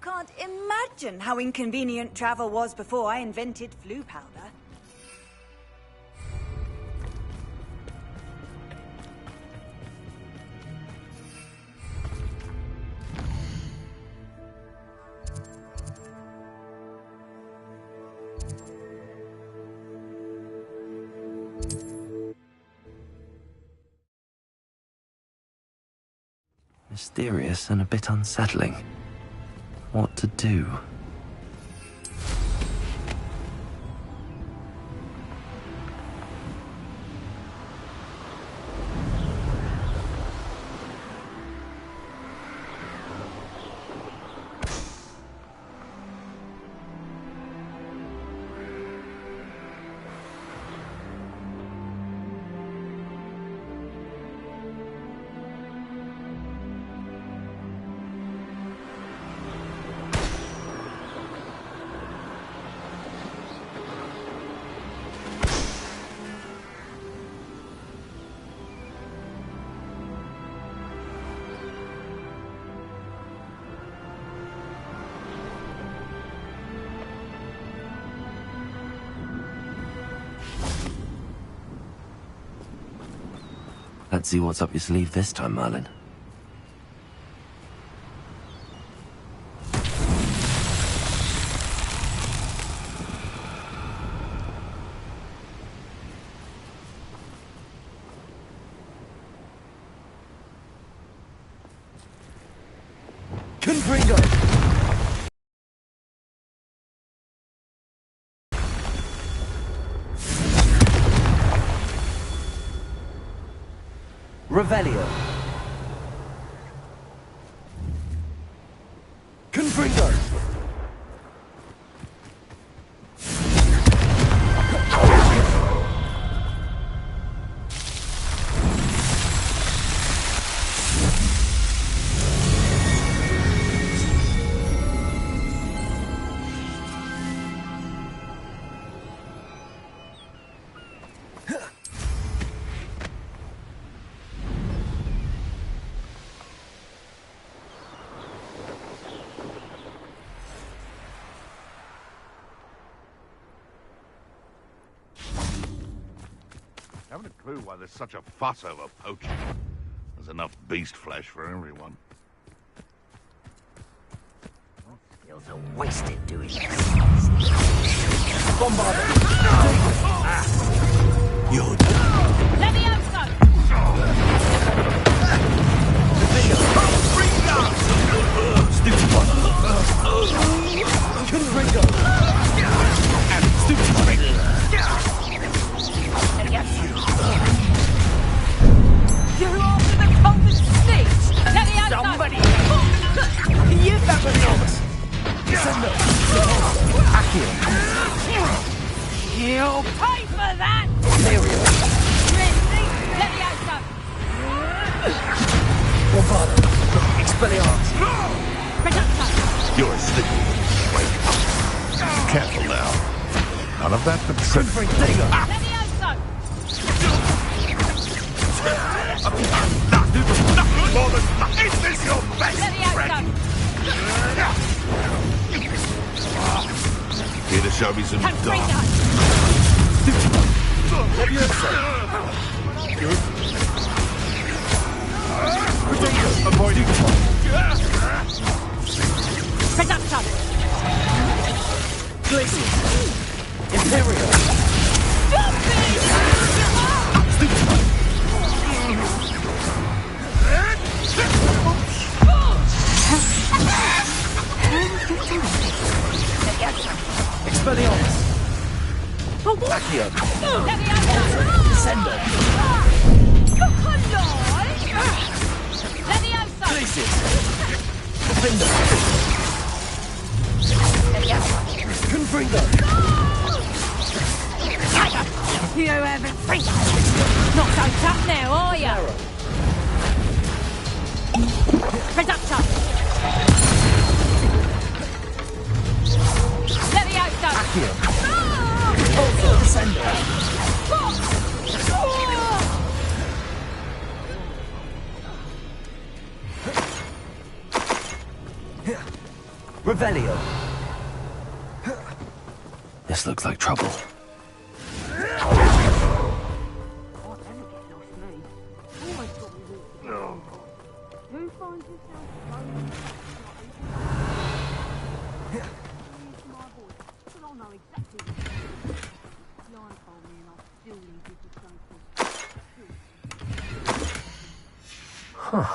can't imagine how inconvenient travel was before I invented flu powder. Mysterious and a bit unsettling. What to do? Let's see what's up your sleeve this time, Merlin. Confringo! Revelio. Confringo. Haven't a clue why there's such a fuss over poaching. There's enough beast flesh for everyone. Skills are wasted doing this. Bombard! You're done. Levioso! Stupid one! Confringo! And stupid one! You're after the coldest snitch! Levioso! Somebody! You never know us! Sendo! Accio! You'll pay for that! Aerial! Levioso! Bombardo! Expelliarmus! Reducto! You're asleep. Wake up. Careful now. None of that but trip. Levioso! Nothing more than... Is this your best friend? Here to show me some dog. Avoiding Reducto! Glacier! Imperial! Expelliarmus! Accio! Descendo! Glacier! Defender! Confringo! You haven't not so tough now, are you? Reducto! Levioso! Accio! Also Descendo! Revelio. This looks like trouble. Who finds himself alone? My voice, but I'll know exactly what to do. Blindfold me and I'll still leave you for something. Huh.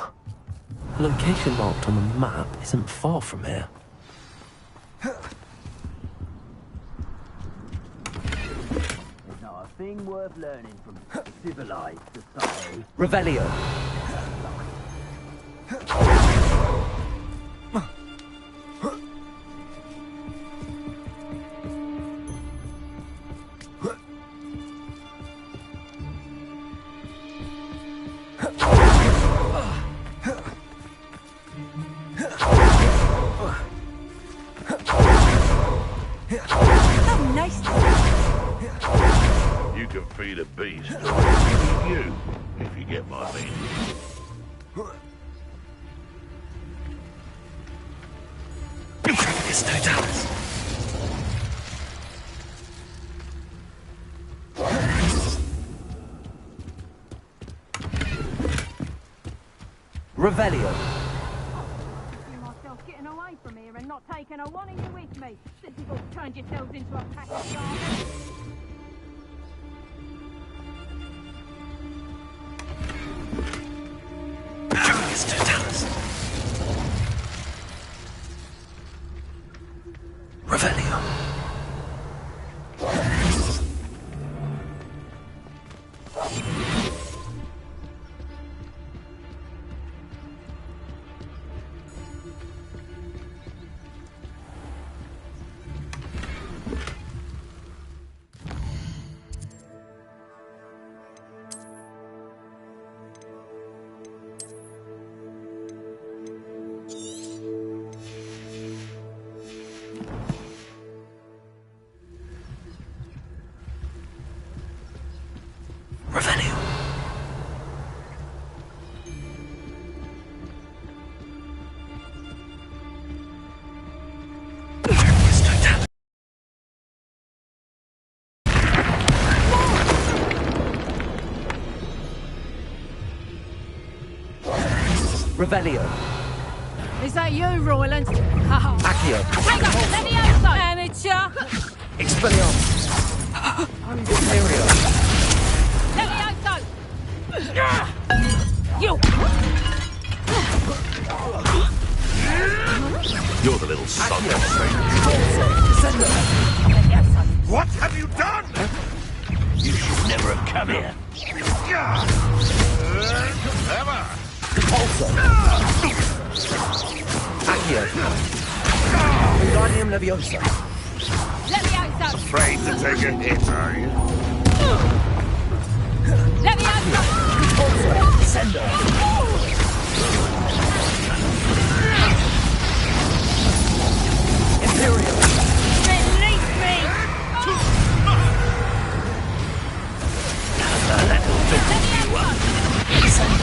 The location marked on the map isn't far from here. There's not a thing worth learning from civilized society. Revelio. Oh, nice. You can feed a beast, or it can feed you, if you get my meaning. It's no Dallas. Revelio. See myself getting away from here and not taking a one of you with me, since you've all turned yourselves into a pack of garbage. It's no Dallas. Revelio. Revelio. It's no Dallas. Revelio. Is that you, Royland? Haha. Accio. Hang on, let me outside! Amateur! Expelliarmus. Imperio. Let me outside! You! You're the little son. Descendo. What have you done? You should never have come here. Ever. Pulsar. Accio. Wingardium Leviosa. Let me outside! Afraid to take a hit, are you? Let me outside! Pulsar. Descendo. Imperial. Release me! Let me outside! Descendo.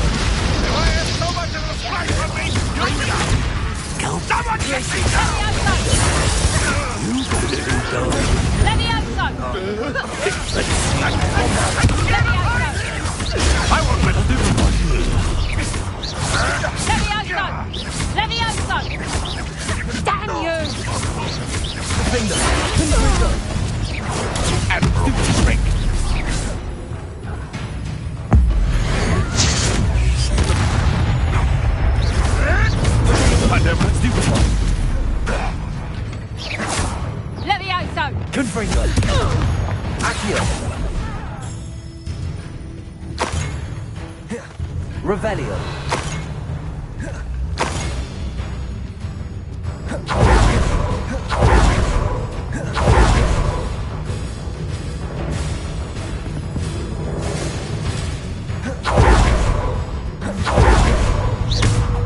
If I have so much of a splash from me, you'll die. Someone get me Let down! me outside! Let me outside! Let me outside! I won't let you do it. Let me outside! Let me outside! Damn you! Finger. Admiral, shrink. I never do it. Let me outside! Confringo. Accio. Revelio.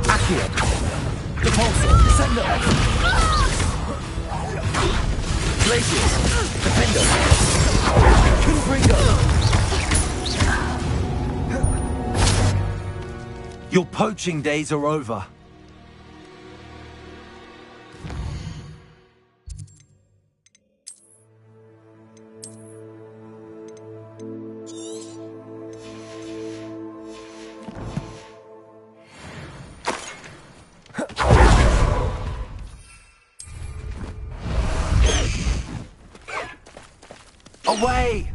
Accio. Depulso. Descendo. Glacius. Defendo. Confringo. Your poaching days are over. Away!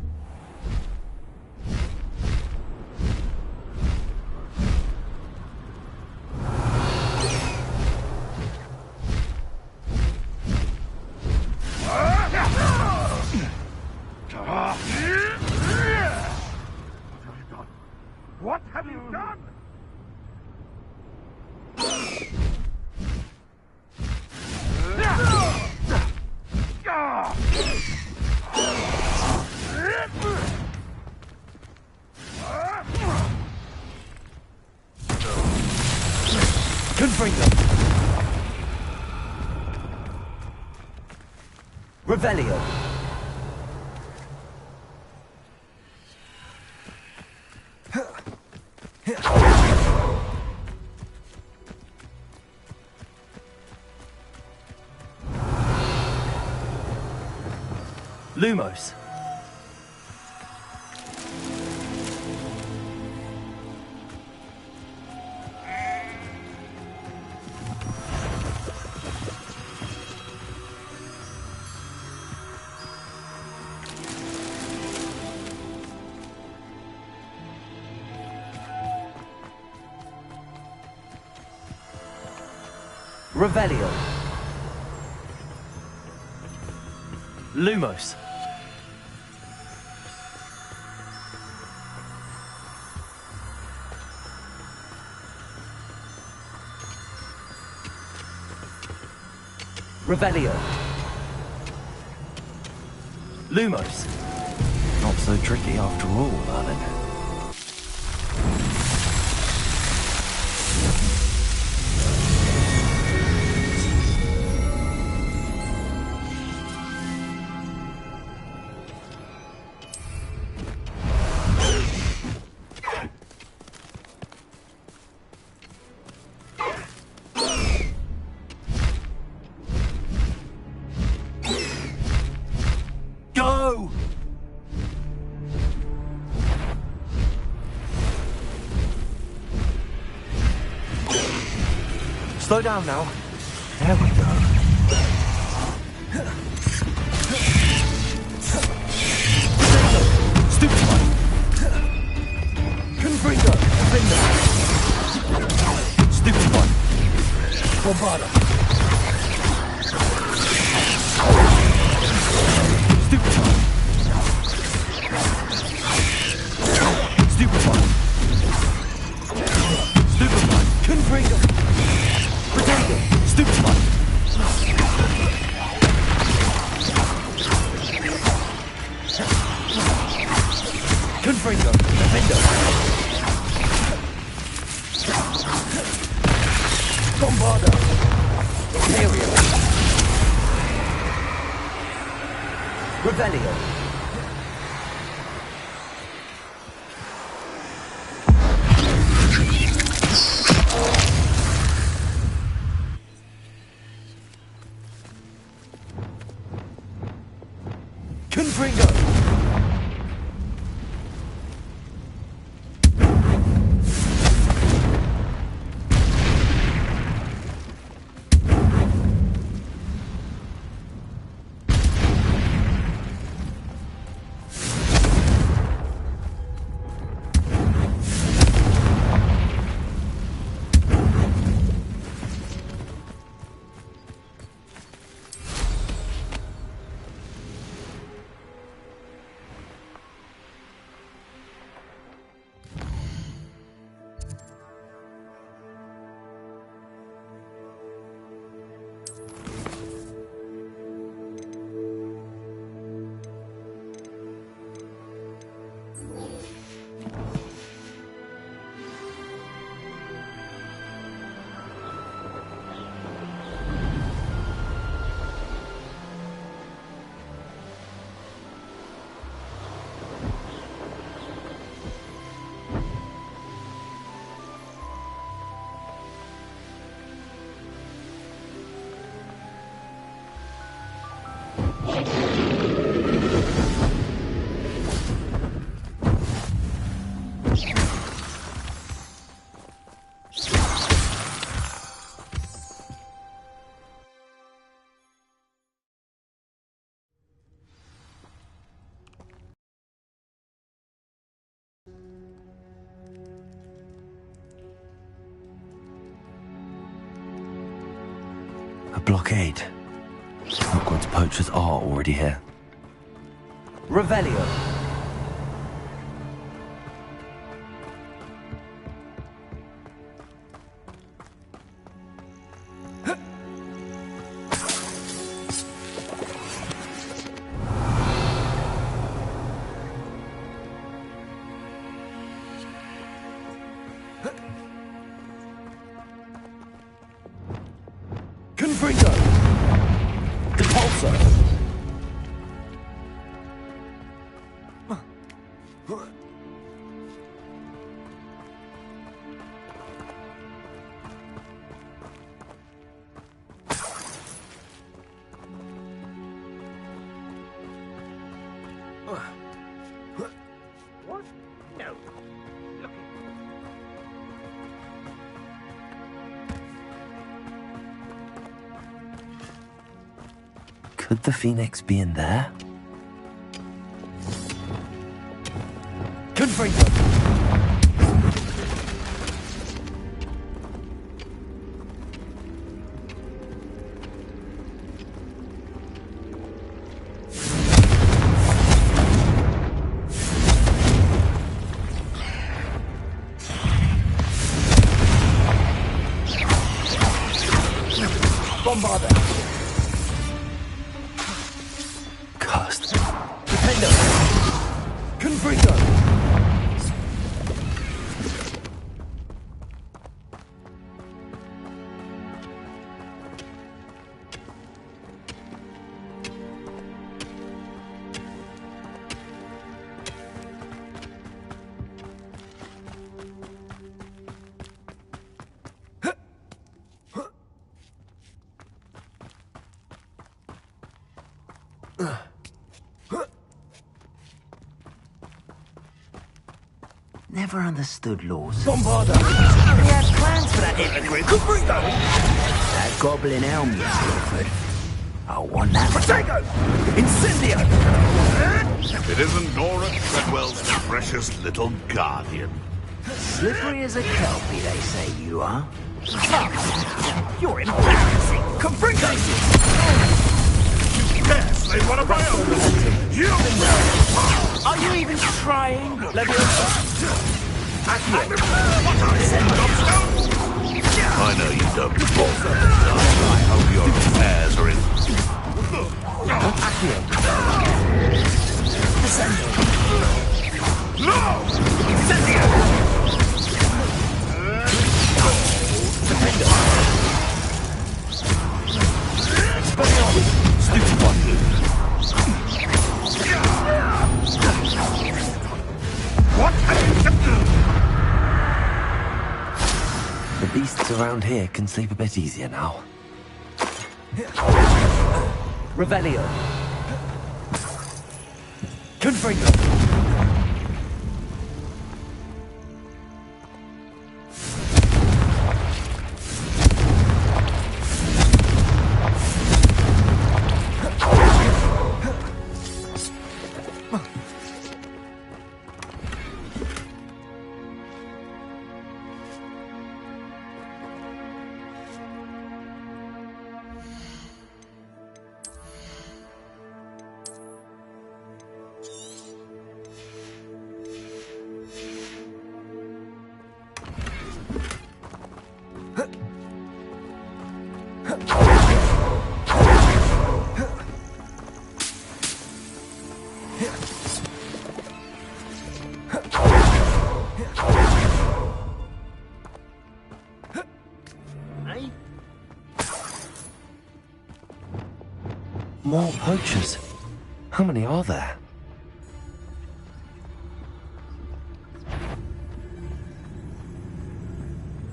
What have you done? Confringo! Revelio! Lumos. Revelio. Lumos. Revelio. Lumos. Not so tricky after all, Merlin. Go! Slow down now. There we go. Stupid one! Confringo! Defender! Stupid one! Bombarda! Stupid one! Stupid one! Stupid one! Confringo! Potato! Stupid one! Confringo! Defender! Bombarda! Imperial! Revelio! Confringo! A blockade. Hogwarts poachers are already here. Revelio. Confringo. Depulso. What? No. Look. Could the Phoenix be in there? Confringo. Bombarder. Cursed. Defender. Confringo. Never understood laws. Bombarder. We had plans for that immigrant. Confringo. That goblin helm, Wilford. I want that. Protego. Incendio. It isn't Nora Treadwell's precious little guardian. Slippery as a kelpie, they say you are. You're embarrassing. Confringo. Yes, they want to buy you! Are you even trying? Leviosa. Accio. I know you don't. I hope your affairs are in... Accio. Descendo. No! Incendio. Defender. Expelliarmus. Stupid one. What have you done? The beasts around here can sleep a bit easier now. Revelio. Confringo. More poachers. How many are there?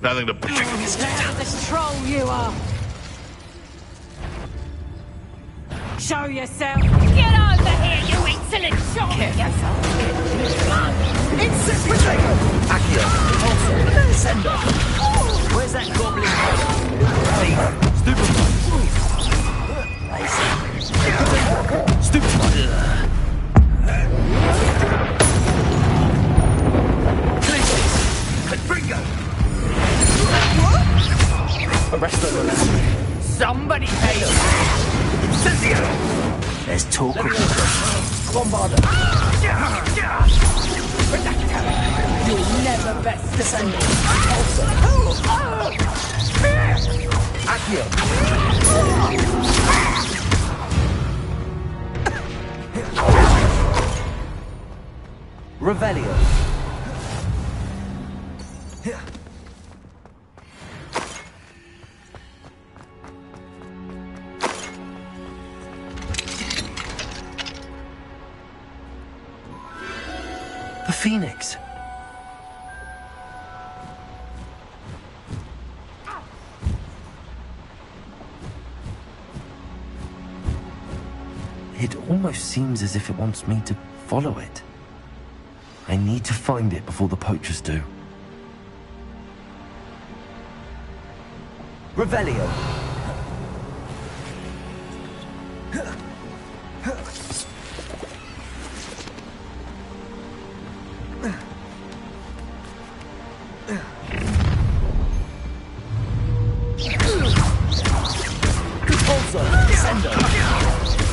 Nothing to... The troll you are! Show yourself! Get over here, you insolent shot! Protego. Accio. Repulso. Sender. Where's that goblin? Stupefy. Stupefy. Confringo. Arresto Rolando. Somebody pay him! There's talk of Bombarder! You'll never best defend me! Accio! Revelio! the Phoenix. It almost seems as if it wants me to follow it. I need to find it before the poachers do. Revelio! Repulsor! Descendo!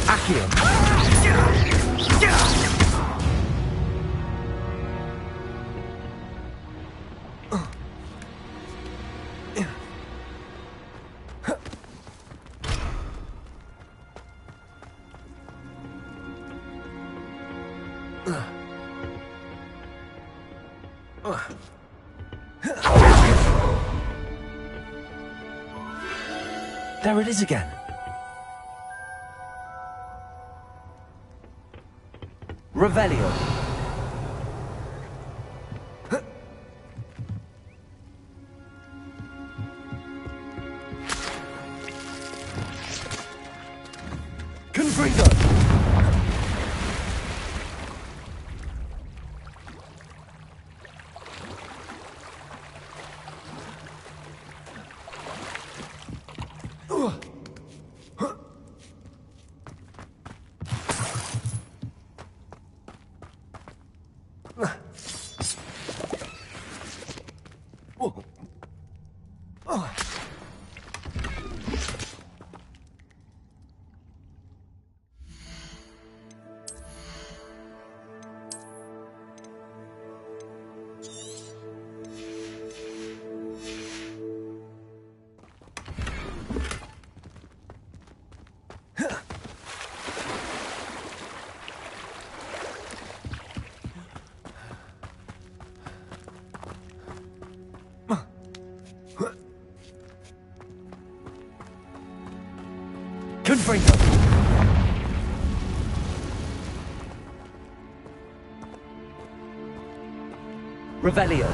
Accio! There it is again. Revelio! Confringo! Confringo! Revelio!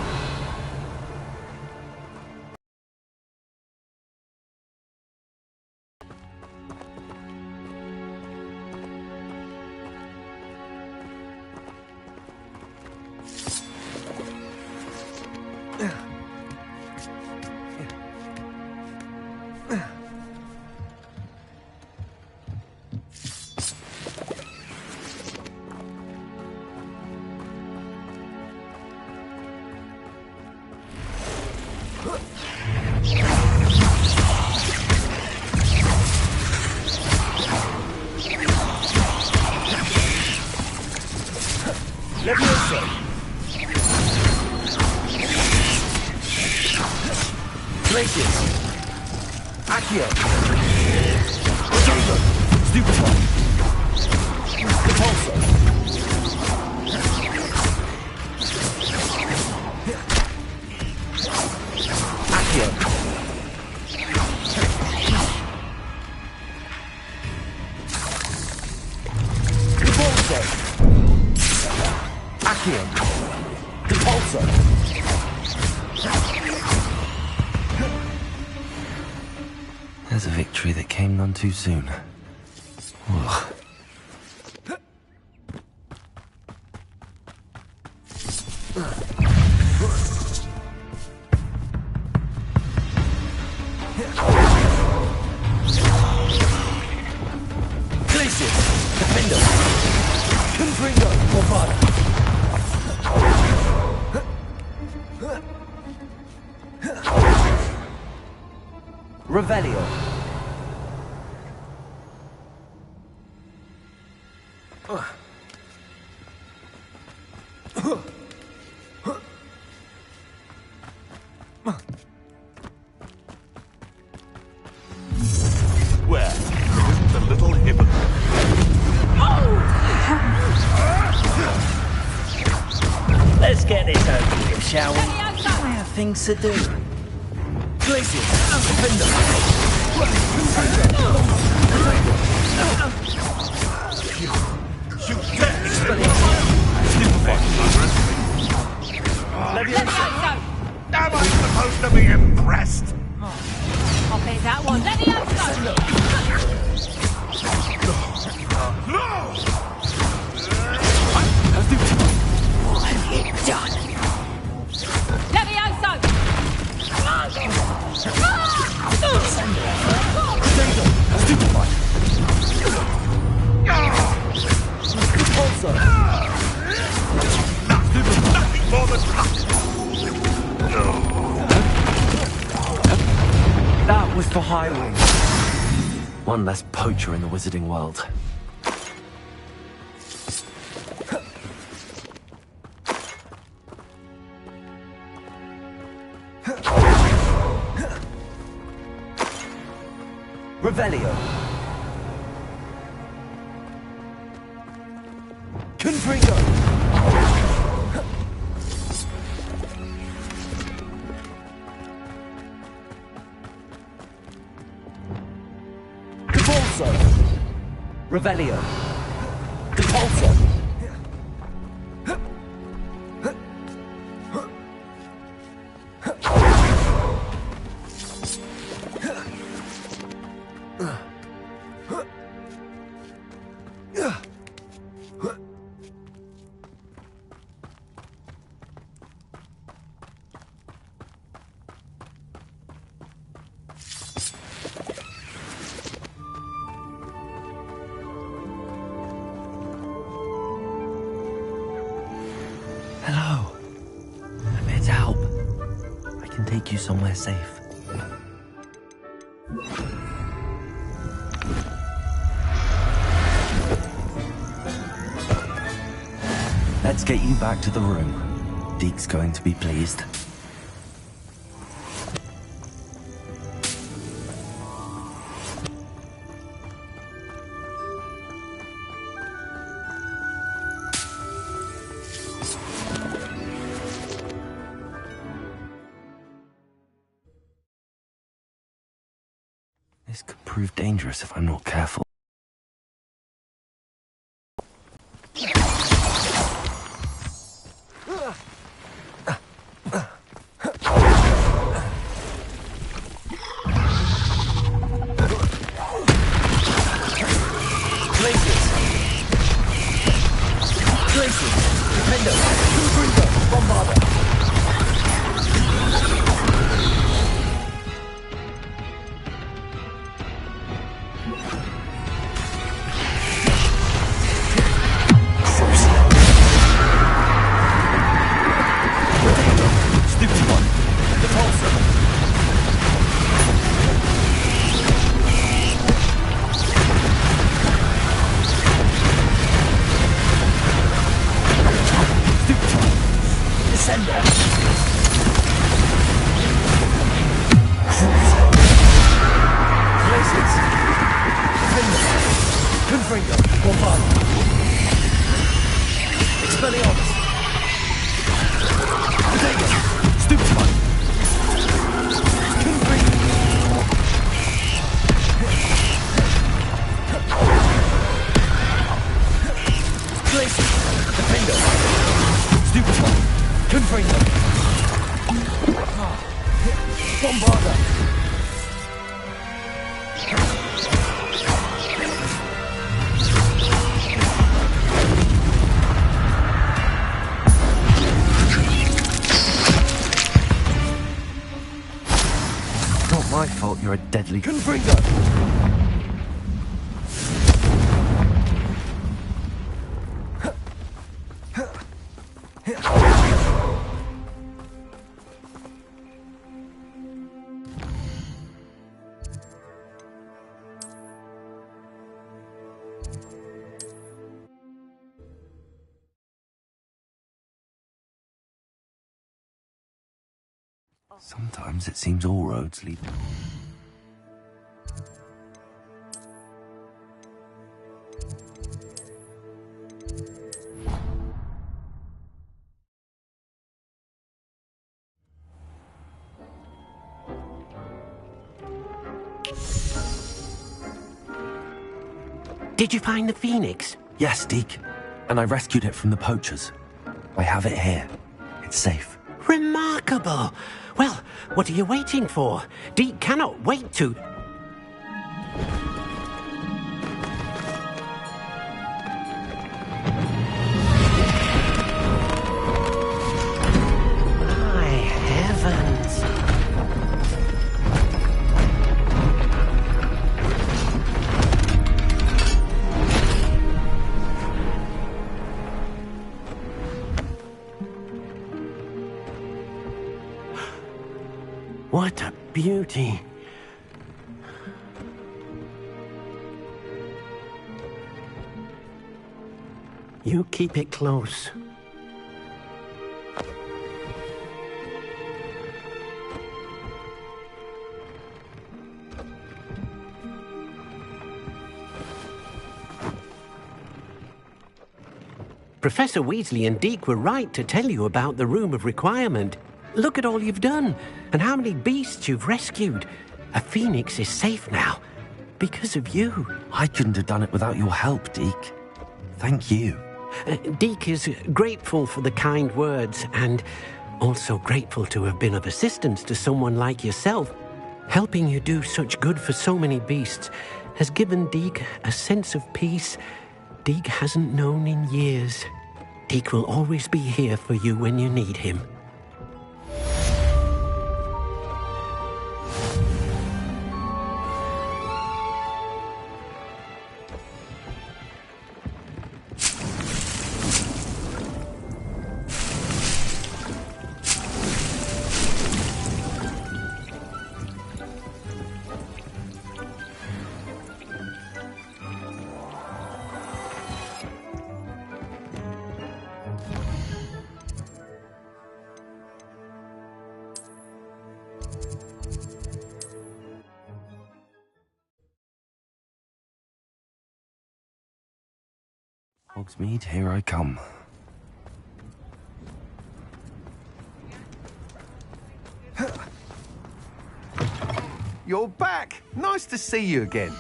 Levioso! Glacius! Accio! Potato! Stupefy! Repulsor! Accio! Repulsor! Accio! Repulsor! There's a victory that came none too soon. Ugh. Glacius! Defender! Confringo! Bombarder! Revelio! things to do. Glacius, defender. Shoot dead! Levioso! Am I supposed to be impressed? I'll bet that one. Levioso! What have you done? Levioso! Also, Nothing more than luck! that was for Highwing. One less poacher in the wizarding world. Revelio. Confringo. Depulso. Revelio. Depulso. Hello. I'm here to help. I can take you somewhere safe. Let's get you back to the room. Deke's going to be pleased. This could prove dangerous if I'm not careful. My fault you're a deadly Confringo! Sometimes it seems all roads lead. Did you find the phoenix? Yes, Deke. And I rescued it from the poachers. I have it here. It's safe. Remarkable! Well, what are you waiting for? Deke cannot wait to... My heavens! What a beauty! You keep it close. Professor Weasley and Deke were right to tell you about the Room of Requirement. Look at all you've done, and how many beasts you've rescued. A phoenix is safe now, because of you. I couldn't have done it without your help, Deke. Thank you. Deke is grateful for the kind words, and also grateful to have been of assistance to someone like yourself. Helping you do such good for so many beasts has given Deke a sense of peace Deke hasn't known in years. Deke will always be here for you when you need him. Hogsmeade, here I come. You're back! Nice to see you again.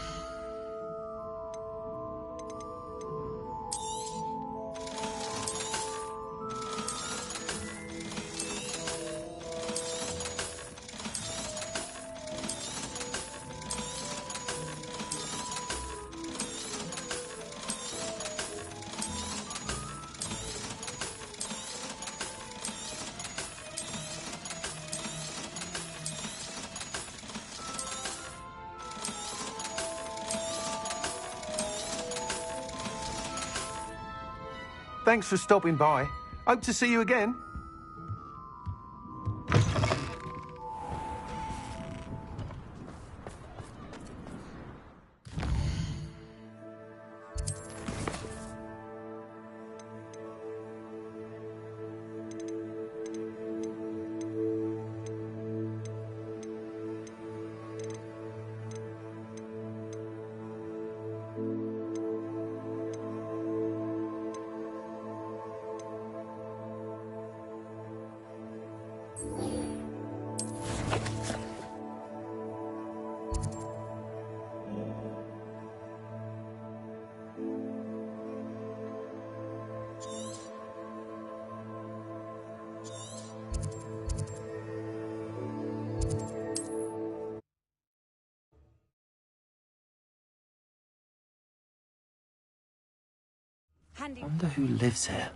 Thanks for stopping by. Hope to see you again. I wonder who lives here.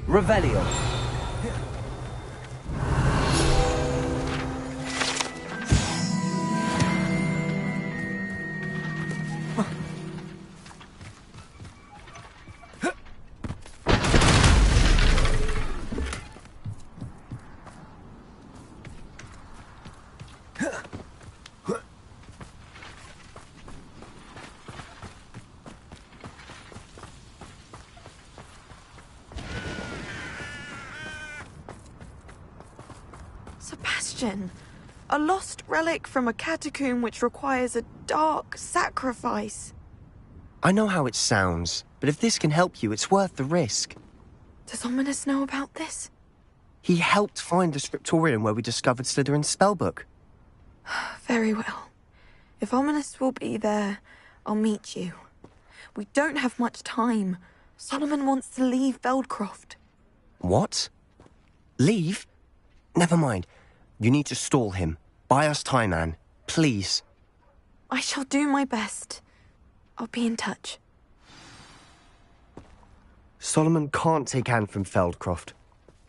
Revelio. vision. A lost relic from a catacomb which requires a dark sacrifice. I know how it sounds, but if this can help you, it's worth the risk. Does Ominous know about this? He helped find the scriptorium where we discovered Slytherin's spellbook. Very well. If Ominous will be there, I'll meet you. We don't have much time. Solomon wants to leave Feldcroft. What? Leave? Never mind. You need to stall him. Buy us time, Anne. Please. I shall do my best. I'll be in touch. Solomon can't take Anne from Feldcroft.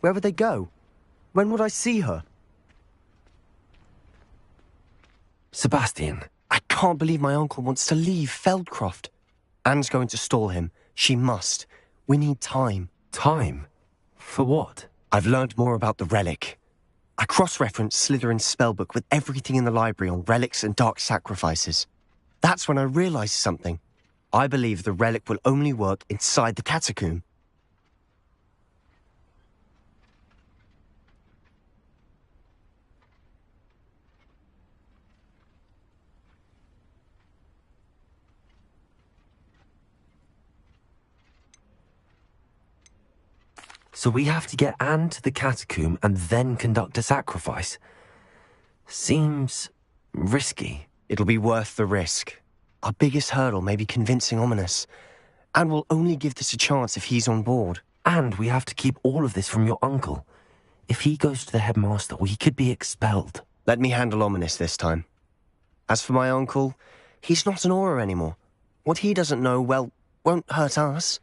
Where would they go? When would I see her? Sebastian. I can't believe my uncle wants to leave Feldcroft. Anne's going to stall him. She must. We need time. Time? For what? I've learned more about the relic. I cross-referenced Slytherin's spellbook with everything in the library on relics and dark sacrifices. That's when I realized something. I believe the relic will only work inside the catacomb. So we have to get Anne to the catacomb and then conduct a sacrifice. Seems risky. It'll be worth the risk. Our biggest hurdle may be convincing Ominous. And we'll only give this a chance if he's on board. And we have to keep all of this from your uncle. If he goes to the headmaster, he could be expelled. Let me handle Ominous this time. As for my uncle, he's not an Auror anymore. What he doesn't know, well, won't hurt us.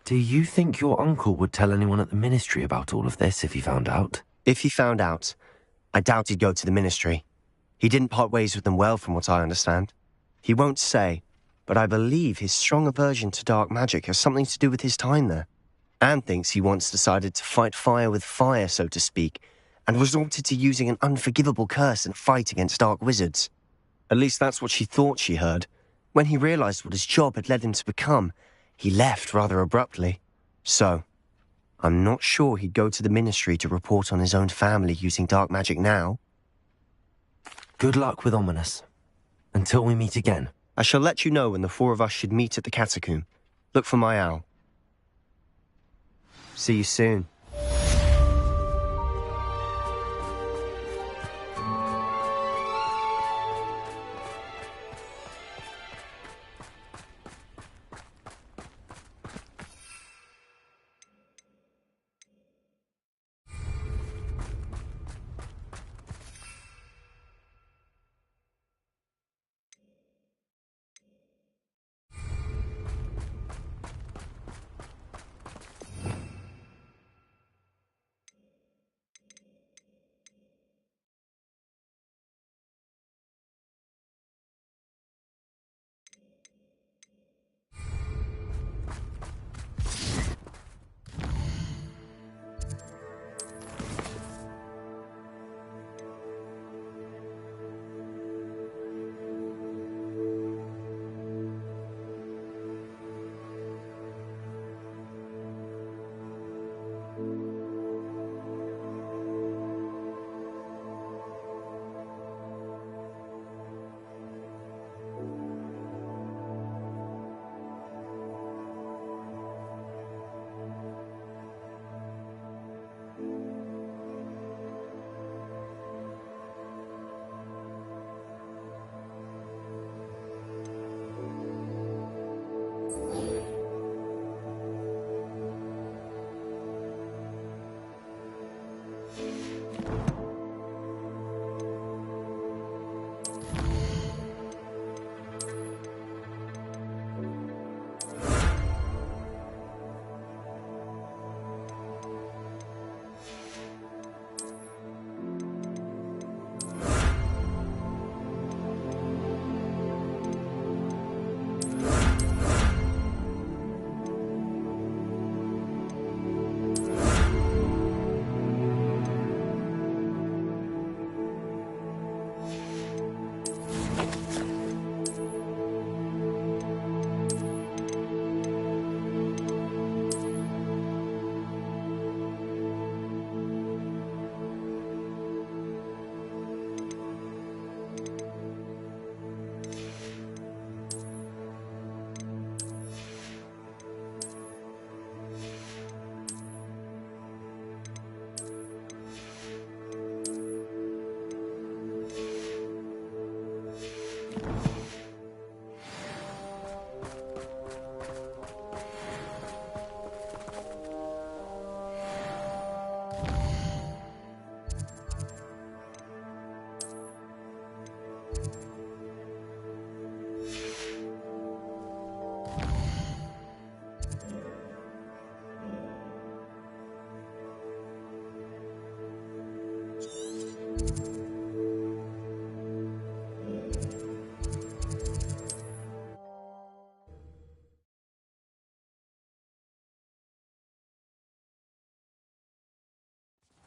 Do you think your uncle would tell anyone at the ministry about all of this if he found out? If he found out, I doubt he'd go to the ministry. He didn't part ways with them well, from what I understand. He won't say, but I believe his strong aversion to dark magic has something to do with his time there. Anne thinks he once decided to fight fire with fire, so to speak, and resorted to using an unforgivable curse in a fight against dark wizards. At least that's what she thought she heard. When he realized what his job had led him to become, he left rather abruptly. So, I'm not sure he'd go to the ministry to report on his own family using dark magic now. Good luck with Ominous. Until we meet again. I shall let you know when the four of us should meet at the catacomb. Look for my owl. See you soon.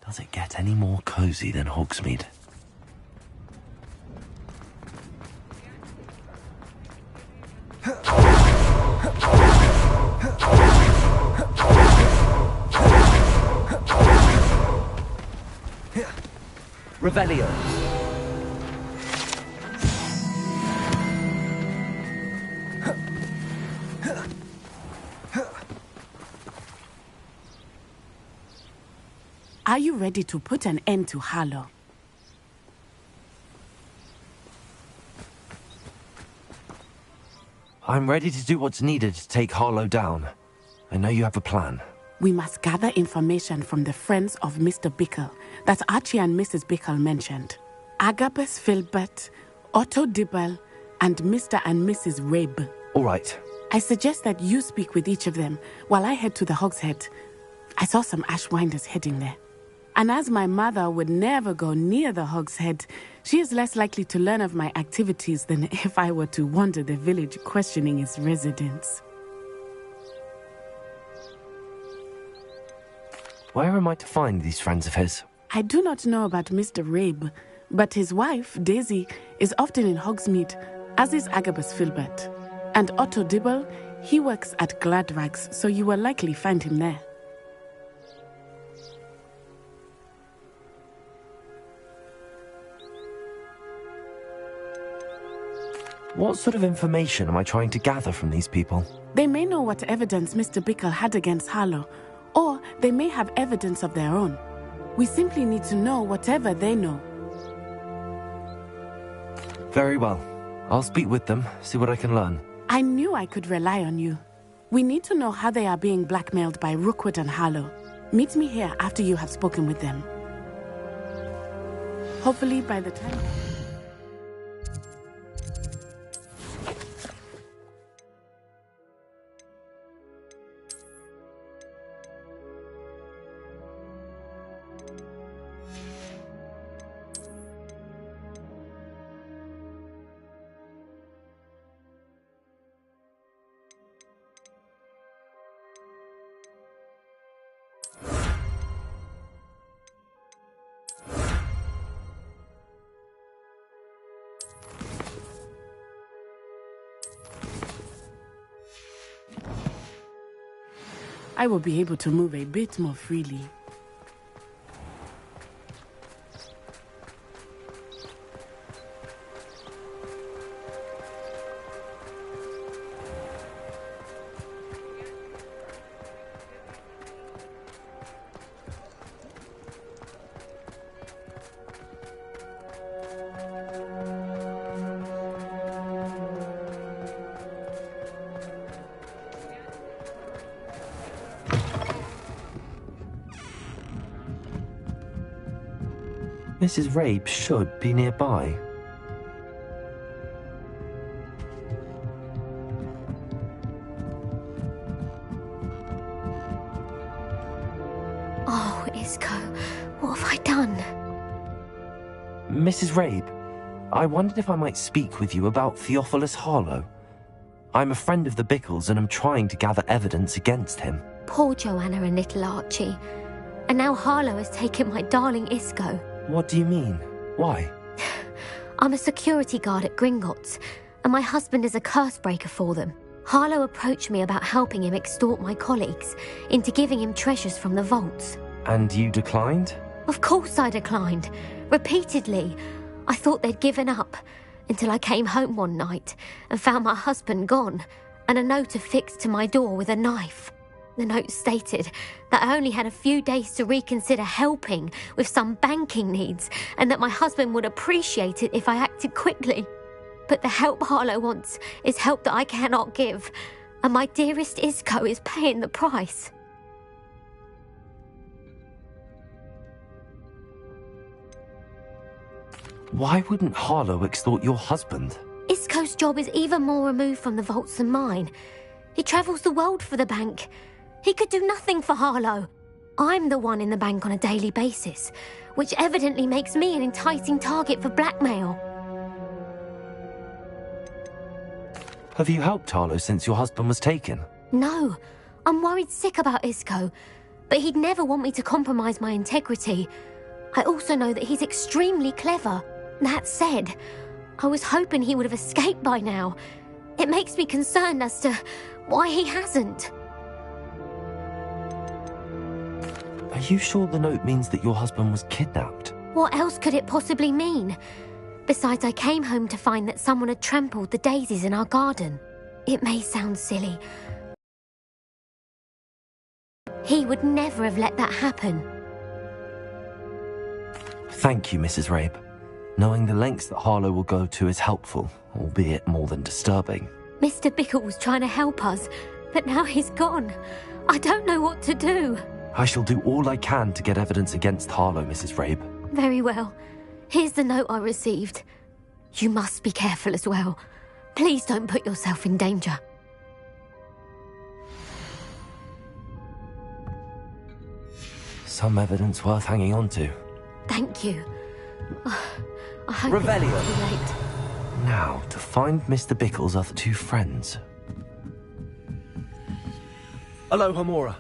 Does it get any more cozy than Hogsmeade? Revelio. Are you ready to put an end to Harlow? I'm ready to do what's needed to take Harlow down. I know you have a plan. We must gather information from the friends of Mr. Bickle that Archie and Mrs. Bickle mentioned. Agabus Filbert, Otto Dibble, and Mr. and Mrs. Rabe. All right. I suggest that you speak with each of them while I head to the Hogshead. I saw some Ashwinders heading there. And as my mother would never go near the Hogshead, she is less likely to learn of my activities than if I were to wander the village questioning its residents. Where am I to find these friends of his? I do not know about Mr. Rabe, but his wife, Daisy, is often in Hogsmeade, as is Agabus Filbert. And Otto Dibble, he works at Gladrags, so you will likely find him there. What sort of information am I trying to gather from these people? They may know what evidence Mr. Bickle had against Harlow, or they may have evidence of their own. We simply need to know whatever they know. Very well. I'll speak with them, see what I can learn. I knew I could rely on you. We need to know how they are being blackmailed by Rookwood and Harlow. Meet me here after you have spoken with them. Hopefully by the time... I will be able to move a bit more freely. Mrs. Rabe should be nearby. Oh, Isco, what have I done? Mrs. Rabe, I wondered if I might speak with you about Theophilus Harlow. I'm a friend of the Bickles and I'm trying to gather evidence against him. Poor Joanna and little Archie. And now Harlow has taken my darling Isco. What do you mean? Why? I'm a security guard at Gringotts, and my husband is a curse breaker for them. Harlow approached me about helping him extort my colleagues into giving him treasures from the vaults. And you declined? Of course I declined. Repeatedly. I thought they'd given up, until I came home one night and found my husband gone, and a note affixed to my door with a knife. The note stated that I only had a few days to reconsider helping with some banking needs, and that my husband would appreciate it if I acted quickly. But the help Harlow wants is help that I cannot give, and my dearest Isco is paying the price. Why wouldn't Harlow extort your husband? Isco's job is even more removed from the vaults than mine. He travels the world for the bank. He could do nothing for Harlow. I'm the one in the bank on a daily basis, which evidently makes me an enticing target for blackmail. Have you helped Harlow since your husband was taken? No, I'm worried sick about Isco, but he'd never want me to compromise my integrity. I also know that he's extremely clever. That said, I was hoping he would have escaped by now. It makes me concerned as to why he hasn't. Are you sure the note means that your husband was kidnapped? What else could it possibly mean? Besides, I came home to find that someone had trampled the daisies in our garden. It may sound silly. He would never have let that happen. Thank you, Mrs. Rabe. Knowing the lengths that Harlow will go to is helpful, albeit more than disturbing. Mr. Bickle was trying to help us, but now he's gone. I don't know what to do. I shall do all I can to get evidence against Harlow, Mrs. Rabe. Very well. Here's the note I received. You must be careful as well. Please don't put yourself in danger. Some evidence worth hanging on to. Thank you. I hope Revelio. it's not too late. Now, to find Mr. Bickle's other two friends. Aloha, Mora.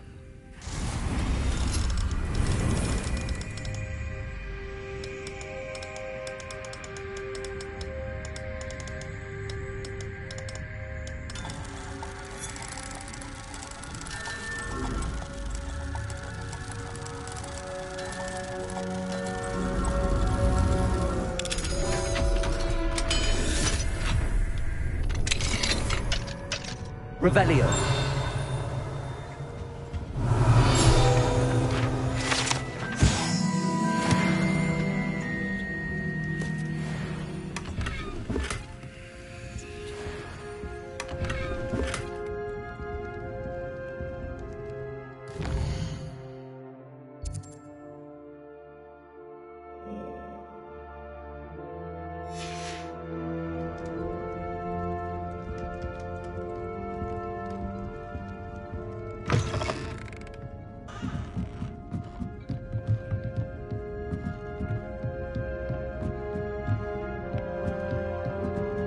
Revelio.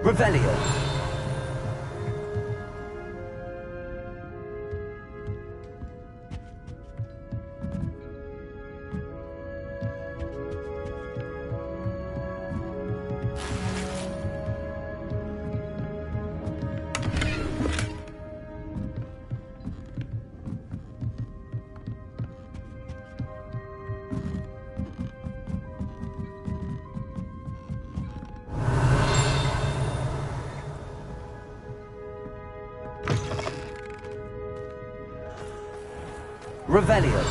Revelio. Revelio.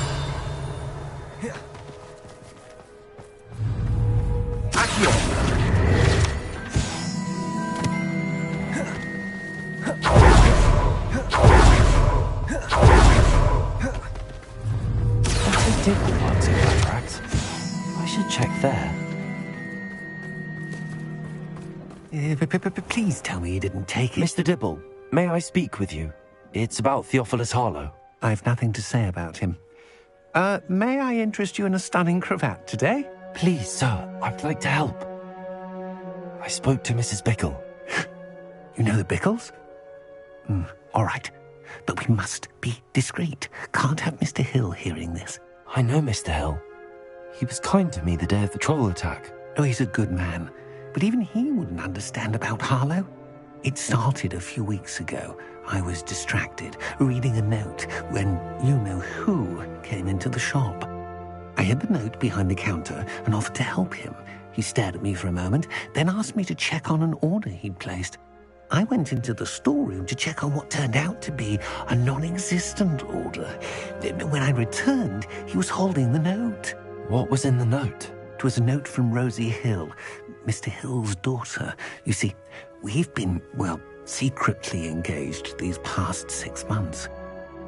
Accio. They did the parts of contracts. I should check there. Please tell me you didn't take it. Mr. Dibble, may I speak with you? It's about Theophilus Harlow. I've nothing to say about him. May I interest you in a stunning cravat today? Please, sir, I'd like to help. I spoke to Mrs. Bickle. You know the Bickles? All right. But we must be discreet. Can't have Mr. Hill hearing this. I know Mr. Hill. He was kind to me the day of the troll attack. Oh, he's a good man. But even he wouldn't understand about Harlow. It started a few weeks ago. I was distracted, reading a note, when you-know-who came into the shop. I hid the note behind the counter and offered to help him. He stared at me for a moment, then asked me to check on an order he'd placed. I went into the storeroom to check on what turned out to be a non-existent order. When I returned, he was holding the note. What was in the note? It was a note from Rosie Hill, Mr. Hill's daughter. You see, we've been, secretly engaged these past 6 months.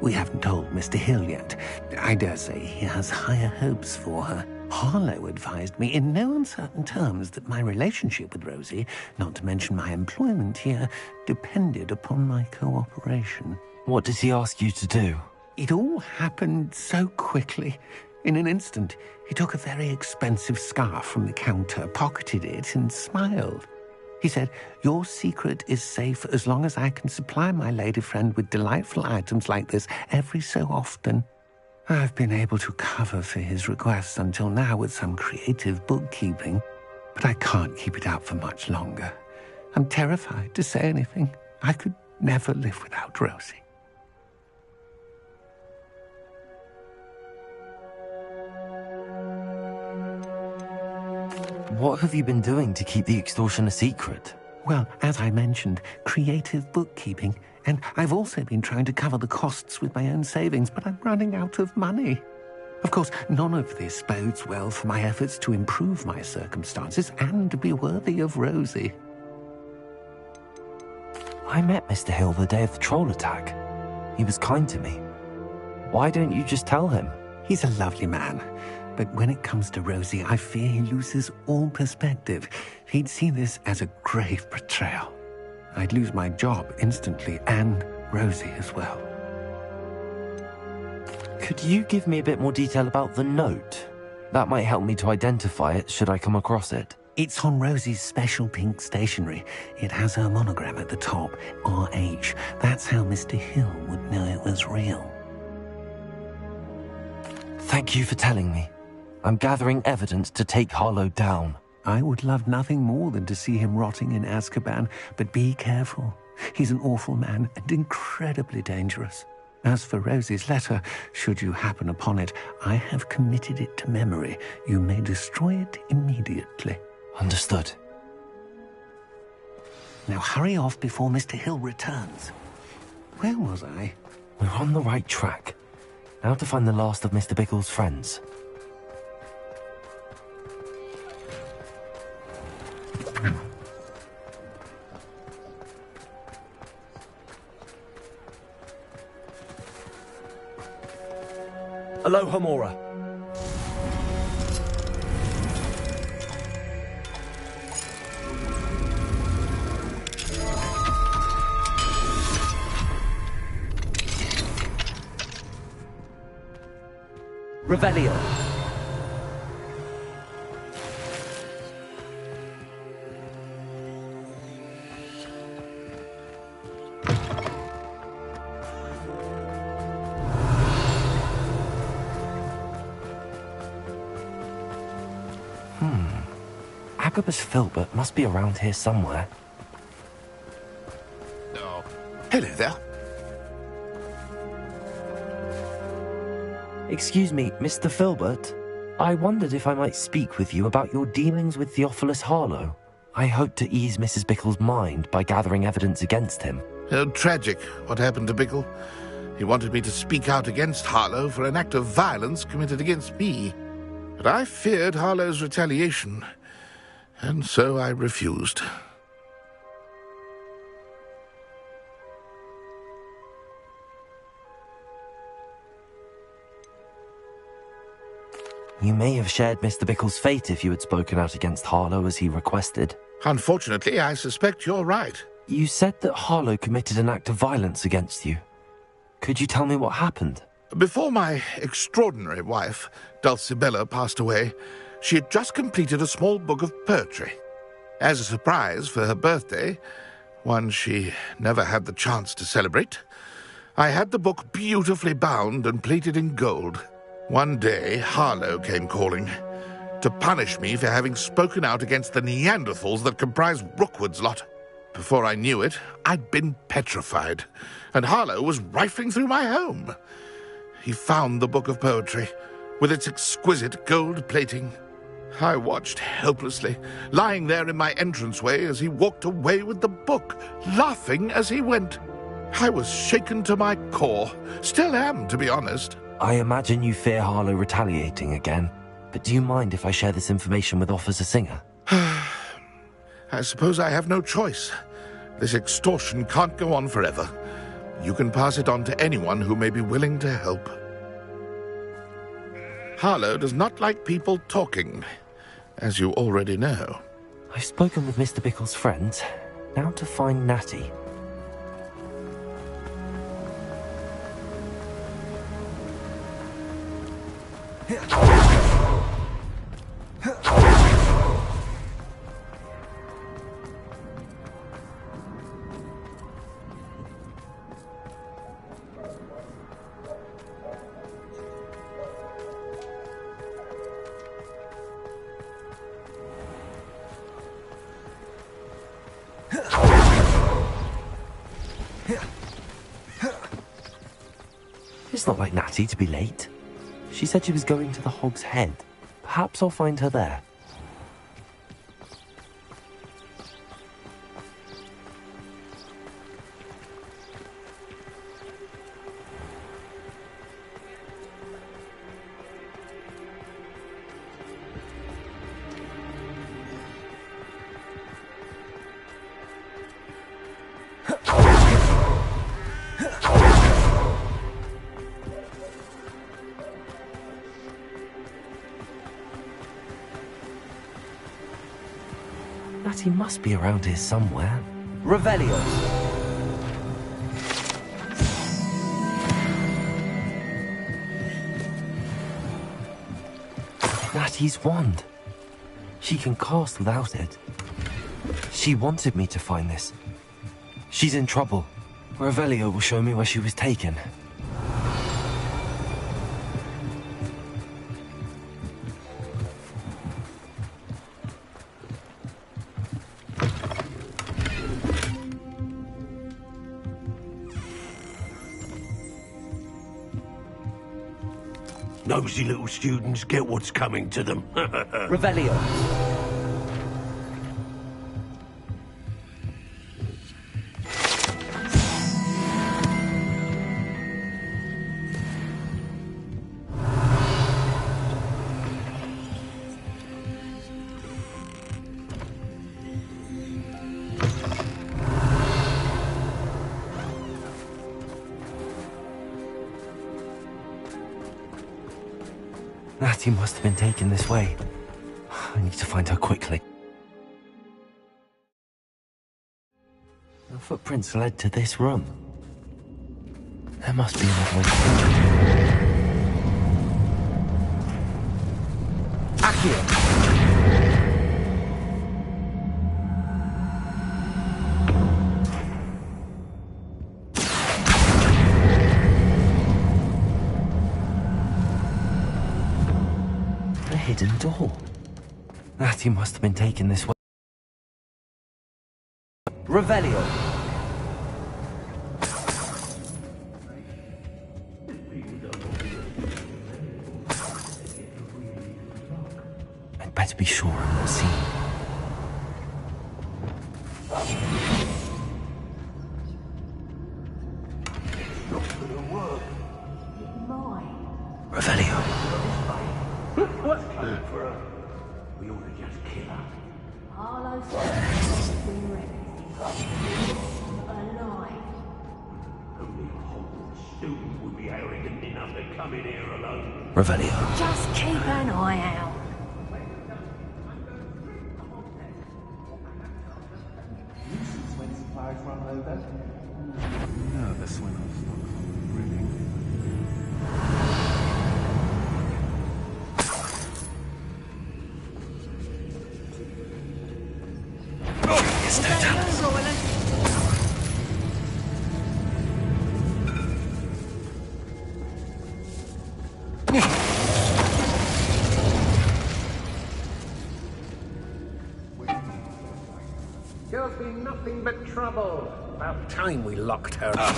We haven't told Mr. Hill yet. I dare say he has higher hopes for her. Harlow advised me in no uncertain terms that my relationship with Rosie, not to mention my employment here, depended upon my cooperation. What does he ask you to do? It all happened so quickly. In an instant, he took a very expensive scarf from the counter, pocketed it, and smiled. He said, "Your secret is safe as long as I can supply my lady friend with delightful items like this every so often." I've been able to cover for his requests until now with some creative bookkeeping, but I can't keep it up for much longer. I'm terrified to say anything. I could never live without Rosie. What have you been doing to keep the extortion a secret? Well, as I mentioned, creative bookkeeping. And I've also been trying to cover the costs with my own savings, but I'm running out of money. Of course, none of this bodes well for my efforts to improve my circumstances and be worthy of Rosie. I met Mr. Hill the day of the troll attack. He was kind to me. Why don't you just tell him? He's a lovely man. But when it comes to Rosie, I fear he loses all perspective. He'd see this as a grave betrayal. I'd lose my job instantly, and Rosie as well. Could you give me a bit more detail about the note? That might help me to identify it, should I come across it. It's on Rosie's special pink stationery. It has her monogram at the top, RH. That's how Mr. Hill would know it was real. Thank you for telling me. I'm gathering evidence to take Harlow down. I would love nothing more than to see him rotting in Azkaban, but be careful. He's an awful man and incredibly dangerous. As for Rosie's letter, should you happen upon it, I have committed it to memory. You may destroy it immediately. Understood. Now hurry off before Mr. Hill returns. Where was I? We're on the right track. Now to find the last of Mr. Bickle's friends. Aloha Mora. Revelio. Agabus Filbert must be around here somewhere. Oh, hello there. Excuse me, Mr. Filbert. I wondered if I might speak with you about your dealings with Theophilus Harlow. I hope to ease Mrs. Bickle's mind by gathering evidence against him. Oh, tragic what happened to Bickle. He wanted me to speak out against Harlow for an act of violence committed against me. But I feared Harlow's retaliation, and so I refused. You may have shared Mr. Bickle's fate if you had spoken out against Harlow as he requested. Unfortunately, I suspect you're right. You said that Harlow committed an act of violence against you. Could you tell me what happened? Before my extraordinary wife, Dulcibella, passed away, she had just completed a small book of poetry. As a surprise for her birthday, one she never had the chance to celebrate, I had the book beautifully bound and plated in gold. One day, Harlow came calling to punish me for having spoken out against the Neanderthals that comprised Rookwood's lot. Before I knew it, I'd been petrified, and Harlow was rifling through my home. He found the book of poetry, with its exquisite gold plating. I watched helplessly, lying there in my entranceway as he walked away with the book, laughing as he went. I was shaken to my core. Still am, to be honest. I imagine you fear Harlow retaliating again, but do you mind if I share this information with Officer Singer? I suppose I have no choice. This extortion can't go on forever. You can pass it on to anyone who may be willing to help. Harlow does not like people talking, as you already know. I've spoken with Mr. Bickle's friends. Now to find Natty. It's not like Natty to be late. She said she was going to the Hog's Head. Perhaps I'll find her there. Natty must be around here somewhere. Revelio. Natty's wand. She can cast without it. She wanted me to find this. She's in trouble. Revelio will show me where she was taken. Nosy little students get what's coming to them. Revelio. Natty must have been taken this way. I need to find her quickly. The footprints led to this room. There must be another way. Accio. Hidden door. Natty must have been taken this way. Revelio. I'd better be sure I'm not seen. Revelio. What's coming for her? We ought to just kill her. Harlow's been alive. Only a Hogwarts student would be arrogant enough to come in here alone. Revelio. Just keep an eye out. When supplies run over. Nervous when I start running. There'll be nothing but trouble. About time we locked her up.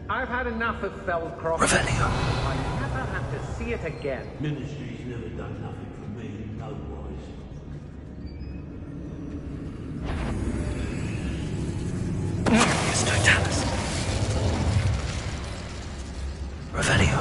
I've had enough of Feldcroft. Revelio. I never have to see it again. Ministry's never done nothing for me, no-wise. It's Totalis. Revelio.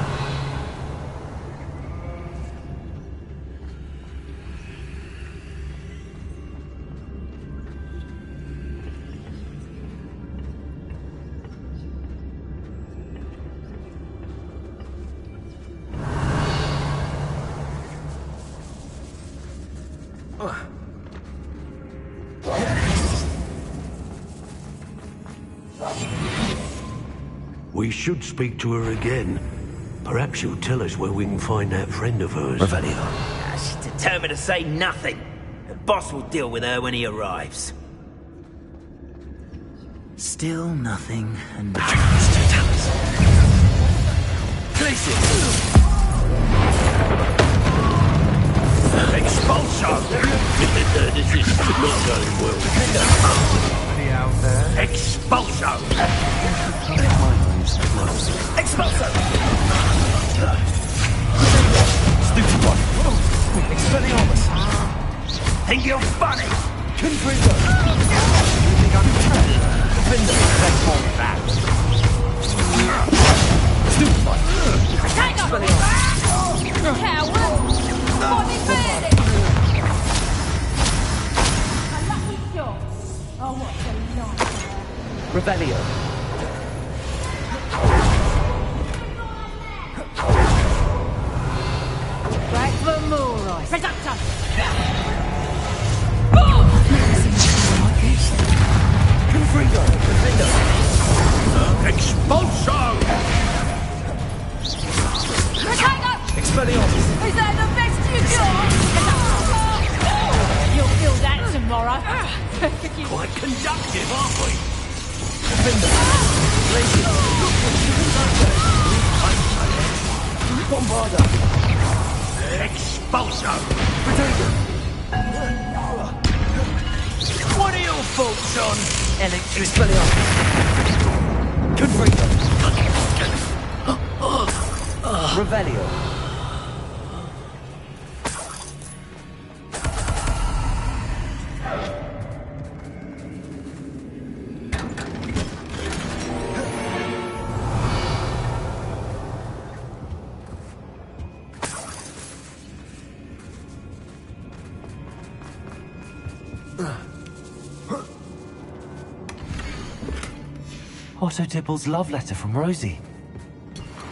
We should speak to her again. Perhaps she'll tell us where we can find that friend of hers. Revelio. She's determined to say nothing. The boss will deal with her when he arrives. Still nothing, and Place it! Expulso! This is not going well. Anybody out there? Expulso! Expulso! Stupid one! Expelliarmus! Think you're funny? Confringo! You think I'm trapped? Confringo! Let's hold back! Stupid one! Expelliarmus! Coward! Body bandit! A lucky shot. Oh, what a nightmare. Revelio. Back for more, right? Reductor! Confringo! Confringo! Expulso! Expelliarmus! Is that the best you got? You'll feel that tomorrow. Quite conductive, aren't we? Bombarda! Expulso! What are your thoughts on electricity? Confringo! Revelio. Otto Dibble's love letter from Rosie.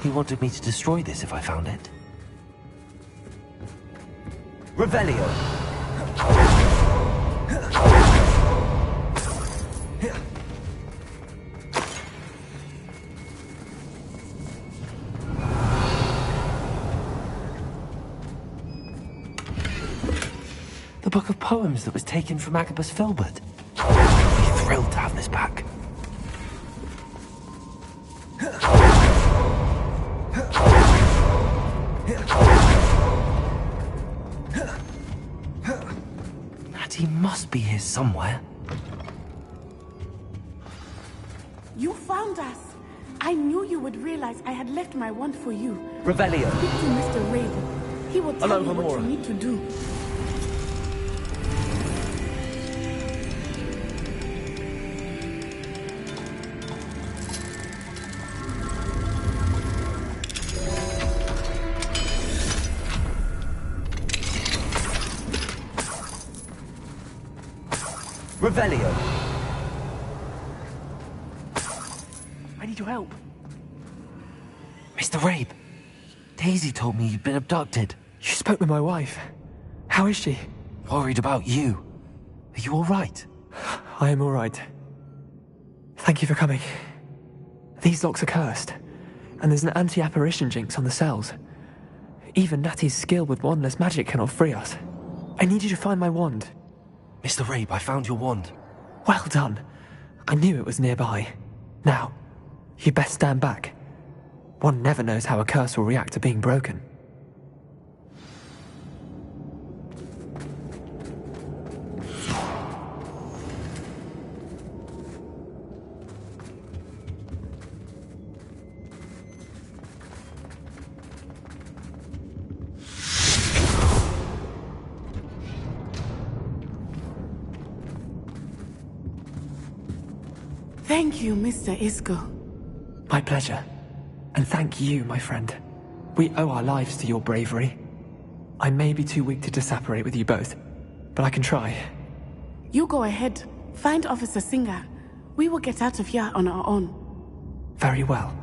He wanted me to destroy this if I found it. Revelio. The book of poems that was taken from Agabus Filbert. I'd be thrilled to have this back. He must be here somewhere. You found us. I knew you would realize I had left my wand for you. Revelio. Speak to Mr. Raven. He will tell you what you need to do. Revelio. I need your help. Mr. Rabe, Daisy told me you'd been abducted. You spoke with my wife. How is she? Worried about you. Are you all right? I am all right. Thank you for coming. These locks are cursed, and there's an anti-apparition jinx on the cells. Even Natty's skill with wandless magic cannot free us. I need you to find my wand. Mr. Rabe, I found your wand. Well done. I knew it was nearby. Now, you best stand back. One never knows how a curse will react to being broken. Thank you, Mr. Isco. My pleasure. And thank you, my friend. We owe our lives to your bravery. I may be too weak to disapparate with you both, but I can try. You go ahead. Find Officer Singer. We will get out of here on our own. Very well.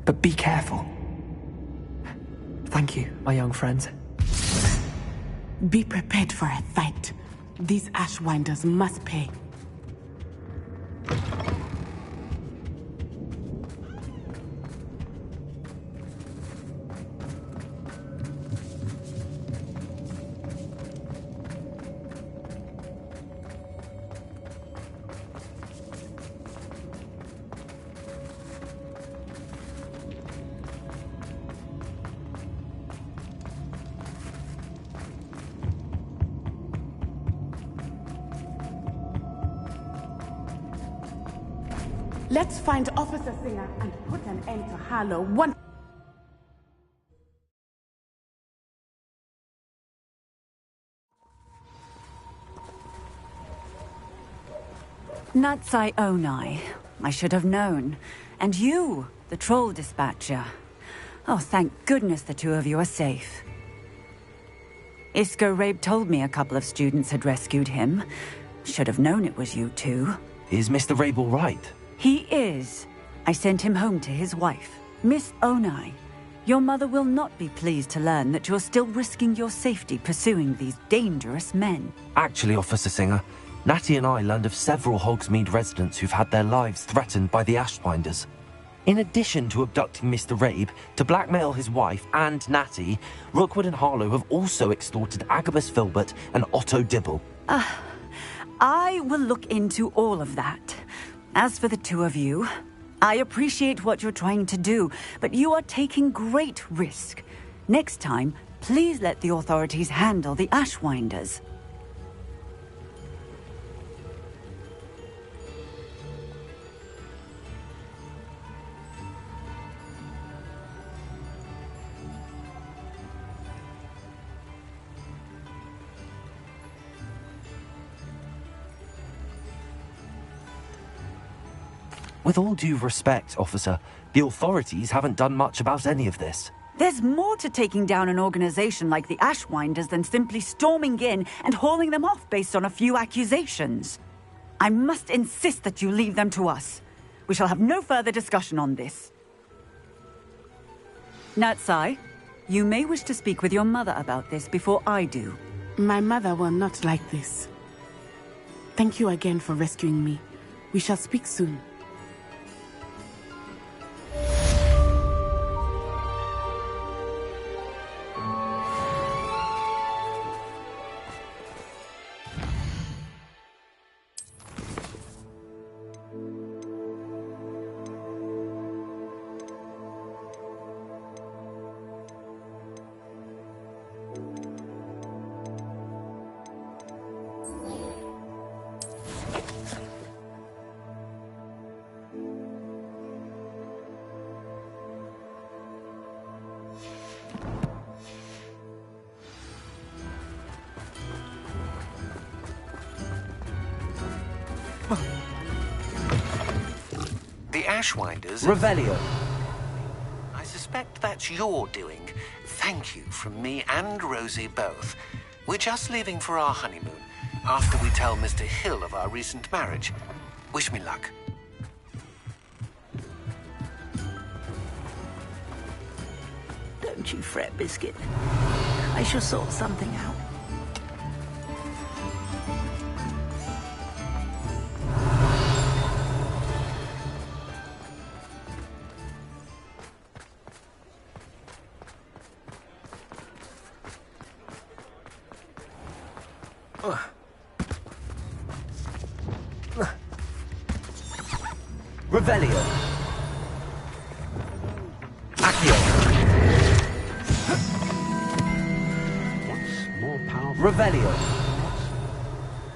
But be careful. Thank you, my young friends. Be prepared for a fight. These Ashwinders must pay. Let's find Officer Singer and put an end to Harlow once. Natsai Onai. I should have known. And you, the troll dispatcher. Oh, thank goodness the two of you are safe. Isco Rabe told me a couple of students had rescued him. Should have known it was you two. Is Mr. Rabe all right? He is. I sent him home to his wife, Miss Onai. Your mother will not be pleased to learn that you're still risking your safety pursuing these dangerous men. Actually, Officer Singer, Natty and I learned of several Hogsmeade residents who've had their lives threatened by the Ashbinders. In addition to abducting Mr. Rabe to blackmail his wife and Natty, Rookwood and Harlow have also extorted Agabus Filbert and Otto Dibble. I will look into all of that. As for the two of you, I appreciate what you're trying to do, but you are taking great risk. Next time, please let the authorities handle the Ashwinders. With all due respect, officer, the authorities haven't done much about any of this. There's more to taking down an organization like the Ashwinders than simply storming in and hauling them off based on a few accusations. I must insist that you leave them to us. We shall have no further discussion on this. Natsai, you may wish to speak with your mother about this before I do. My mother will not like this. Thank you again for rescuing me. We shall speak soon. The Ashwinders... Revelio. I suspect that's your doing. Thank you from me and Rosie both. We're just leaving for our honeymoon, after we tell Mr. Hill of our recent marriage. Wish me luck. Don't you fret, Biscuit. I shall sort something out. Revelio. Accio. What's more powerful? Revelio.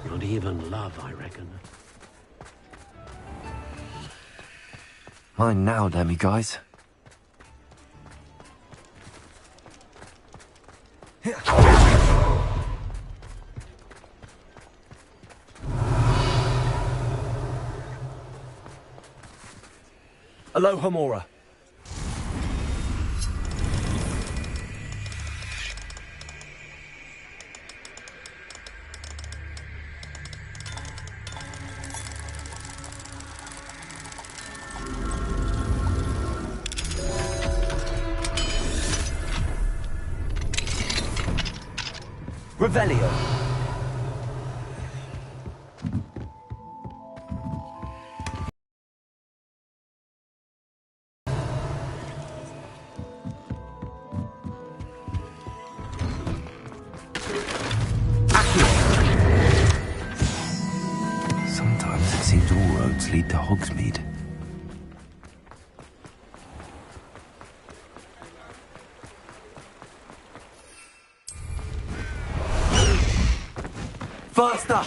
Not even love, I reckon. Mine now, Lemmy guys. Aloha Mora. Revelio. Sometimes it seems all roads lead to Hogsmeade. Faster!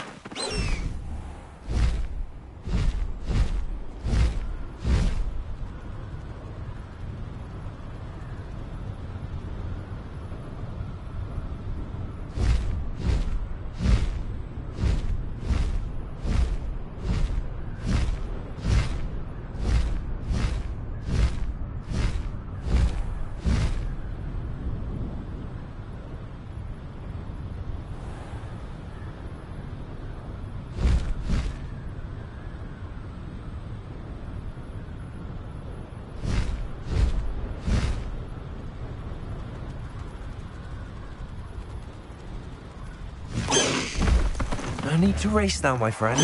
need to race now, my friend.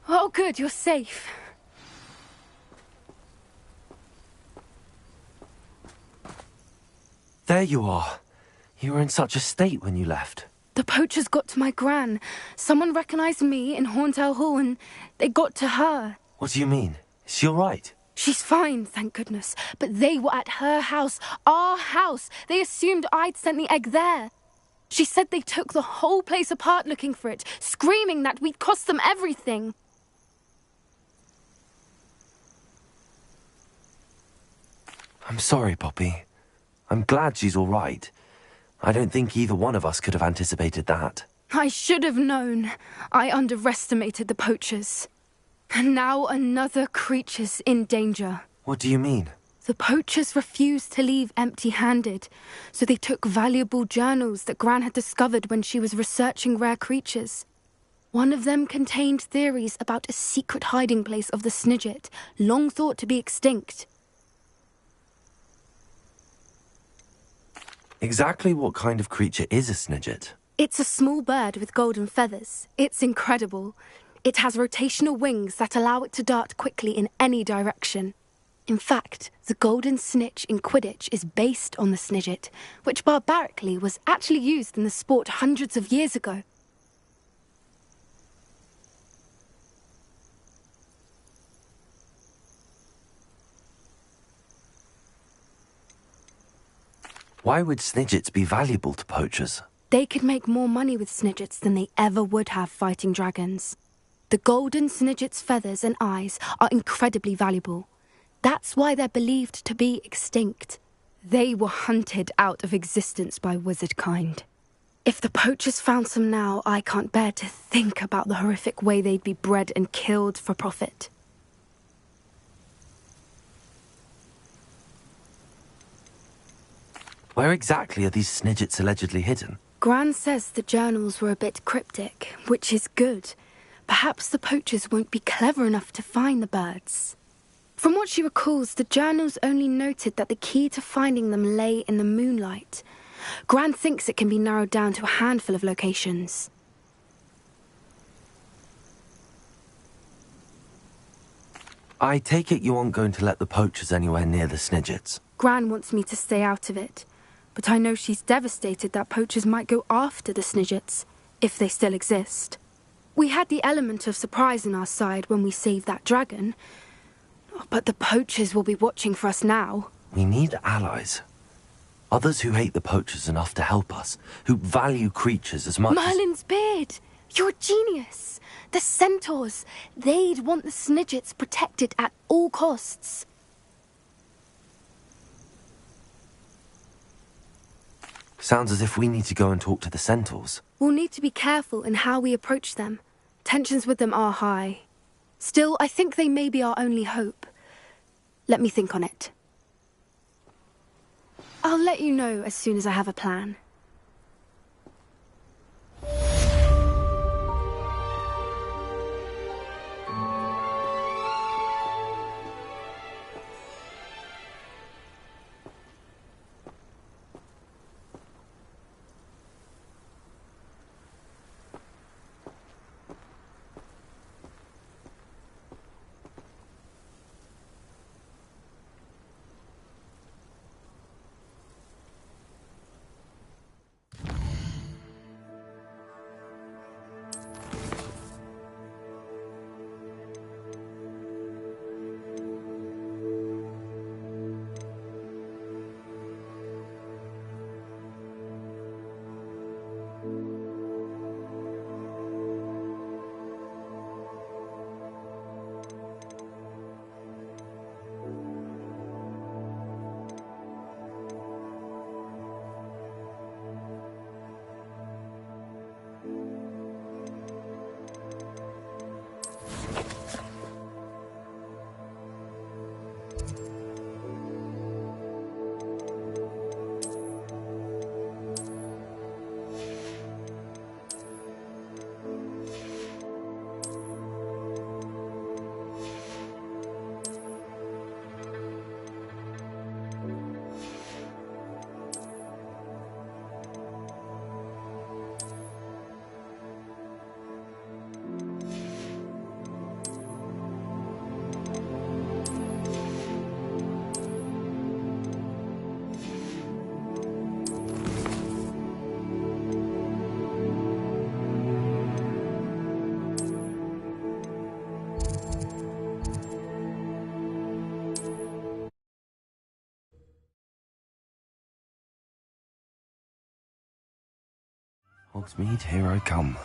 Oh, good, you're safe. There you are. You were in such a state when you left. The poachers got to my gran. Someone recognized me in Horntail Hall and they got to her. What do you mean? Is she all right? She's fine, thank goodness. But they were at her house, our house. They assumed I'd sent the egg there. She said they took the whole place apart looking for it, screaming that we'd cost them everything. I'm sorry, Poppy. I'm glad she's all right. I don't think either one of us could have anticipated that. I should have known. I underestimated the poachers. And now another creature's in danger. What do you mean? The poachers refused to leave empty-handed, so they took valuable journals that Gran had discovered when she was researching rare creatures. One of them contained theories about a secret hiding place of the Snidget, long thought to be extinct. Exactly what kind of creature is a Snidget? It's a small bird with golden feathers. It's incredible. It has rotational wings that allow it to dart quickly in any direction. In fact, the golden snitch in Quidditch is based on the Snidget, which barbarically was actually used in the sport hundreds of years ago. Why would Snidgets be valuable to poachers? They could make more money with Snidgets than they ever would have fighting dragons. The golden Snidget's feathers and eyes are incredibly valuable. That's why they're believed to be extinct. They were hunted out of existence by wizard kind. If the poachers found some now, I can't bear to think about the horrific way they'd be bred and killed for profit. Where exactly are these Snidgets allegedly hidden? Gran says the journals were a bit cryptic, which is good. Perhaps the poachers won't be clever enough to find the birds. From what she recalls, the journals only noted that the key to finding them lay in the moonlight. Gran thinks it can be narrowed down to a handful of locations. I take it you aren't going to let the poachers anywhere near the Snidgets. Gran wants me to stay out of it, but I know she's devastated that poachers might go after the Snidgets, if they still exist. We had the element of surprise on our side when we saved that dragon, but the poachers will be watching for us now. We need allies. Others who hate the poachers enough to help us, who value creatures as much Merlin's beard! You're a genius! The centaurs! They'd want the Snidgets protected at all costs. Sounds as if we need to go and talk to the centaurs. We'll need to be careful in how we approach them. Tensions with them are high. Still, I think they may be our only hope. Let me think on it. I'll let you know as soon as I have a plan. Hogsmeade, here I come.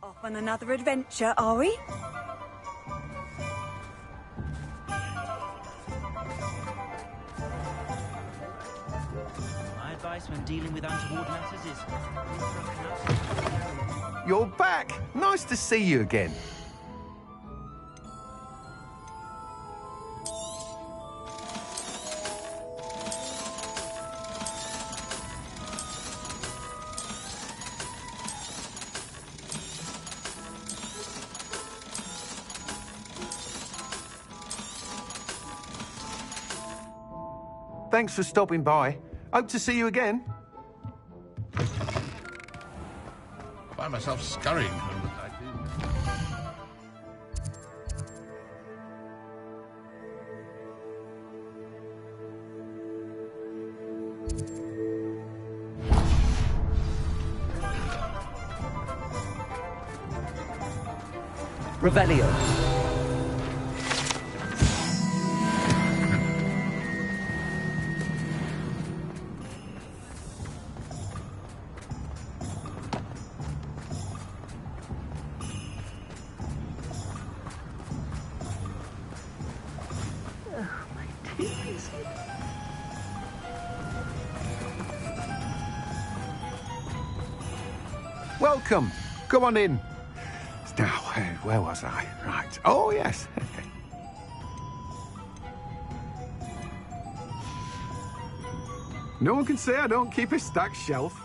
Off on another adventure, are we? My advice when dealing with untoward matters is... You're back! Nice to see you again. Thanks for stopping by. Hope to see you again. Find myself scurrying home with I Revelio. Welcome. Come on in. Now, where was I? Right. Oh, yes. No one can say I don't keep a stacked shelf.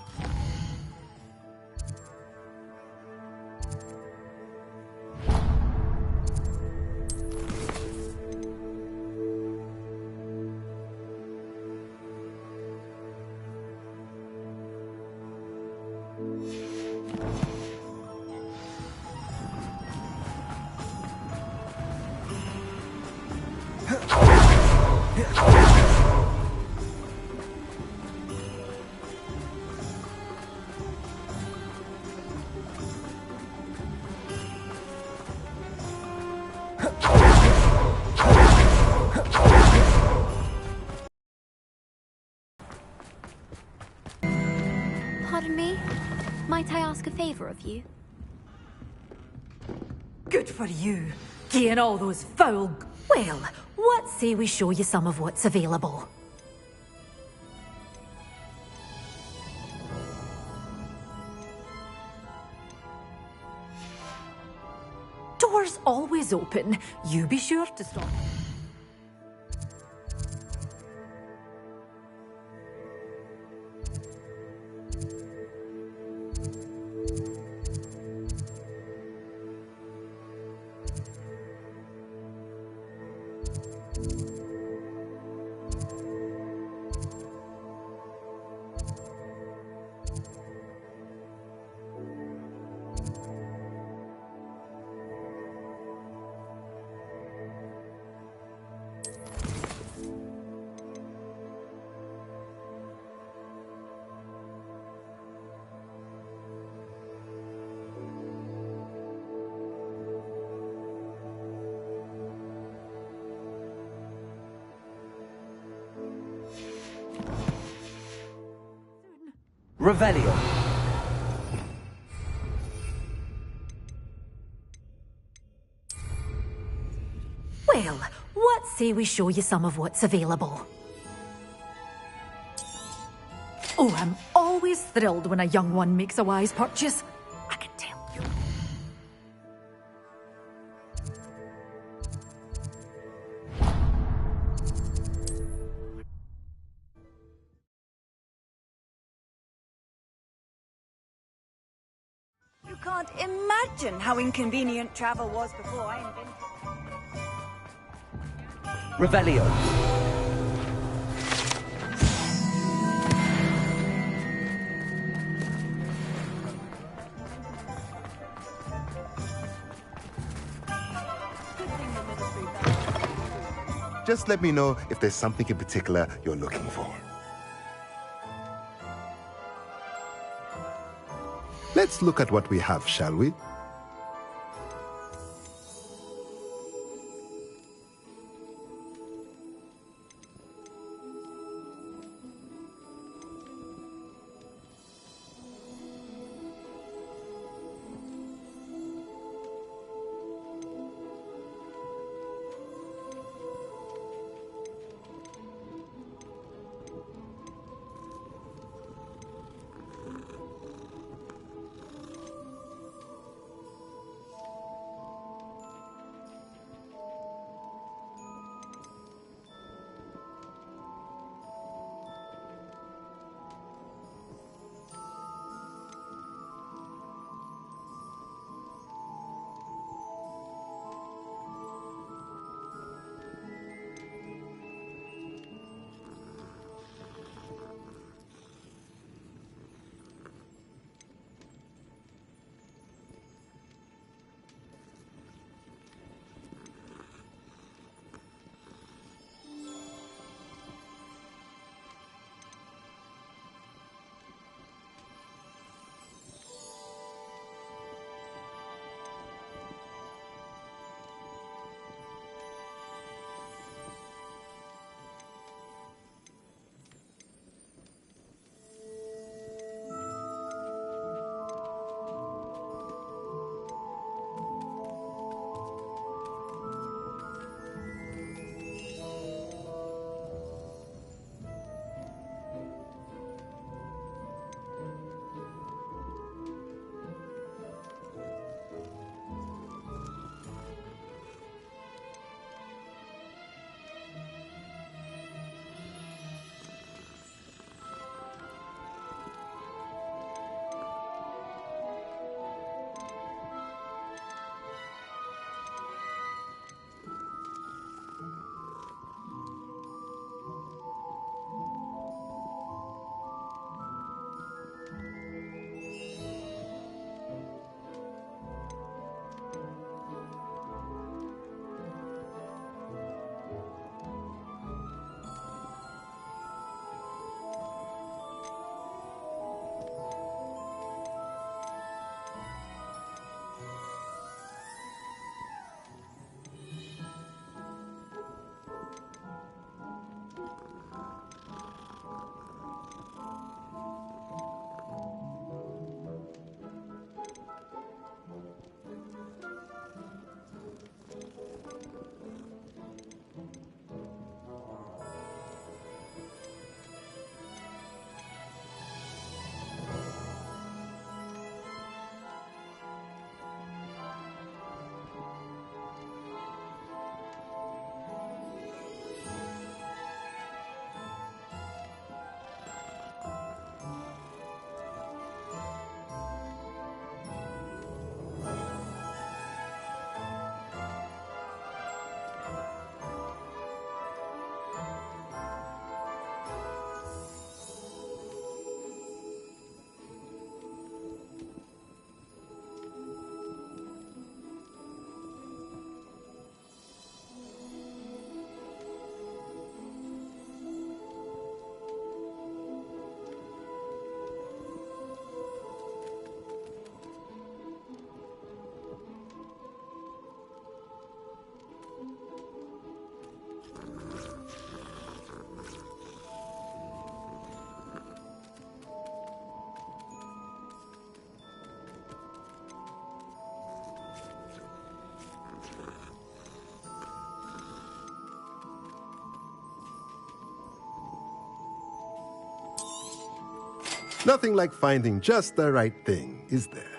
ask a favour of you? Good for you. Getting all those foul... Well, what say we show you some of what's available? Doors always open. You be sure to stop. Revelio. Well, what say we show you some of what's available? Oh, I'm always thrilled when a young one makes a wise purchase. I can tell you. You can't imagine how inconvenient travel was before I invented... Revelio. Just let me know if there's something in particular you're looking for. Let's look at what we have, shall we? Nothing like finding just the right thing, is there?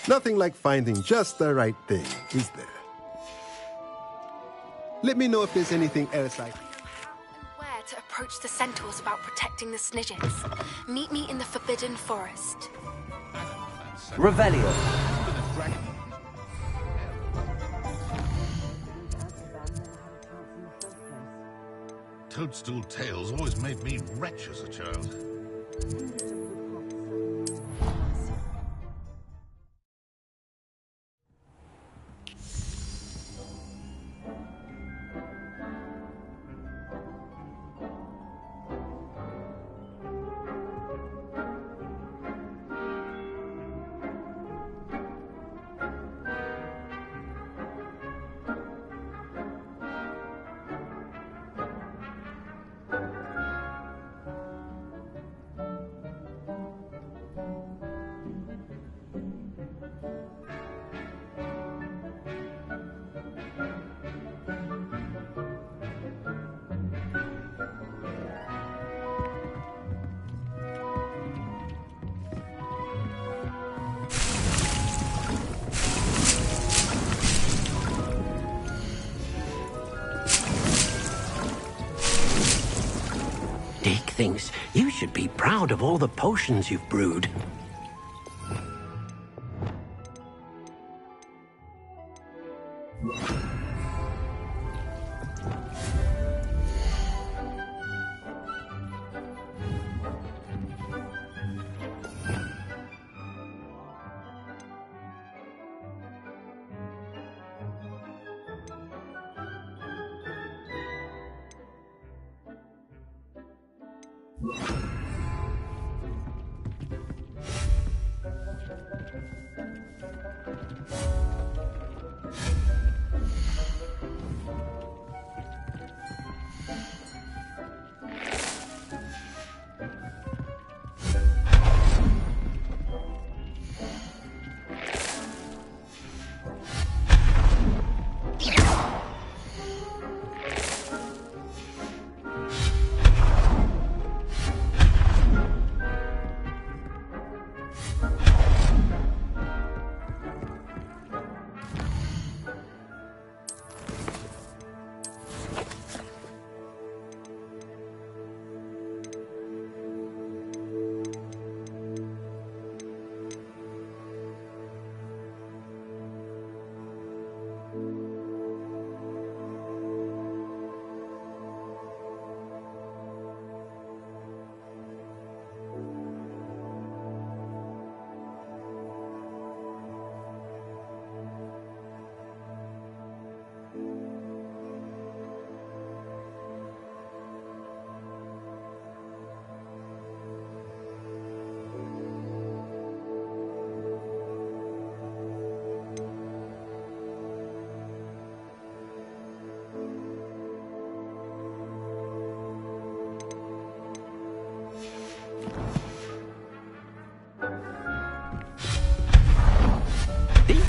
Nothing like finding just the right thing, is there? Let me know if there's anything else I... Where to approach the centaurs about protecting the Snidgets. Meet me in the Forbidden Forest. Revelio. Toadstool tales always made me wretch as a child. Dick thinks you should be proud of all the potions you've brewed.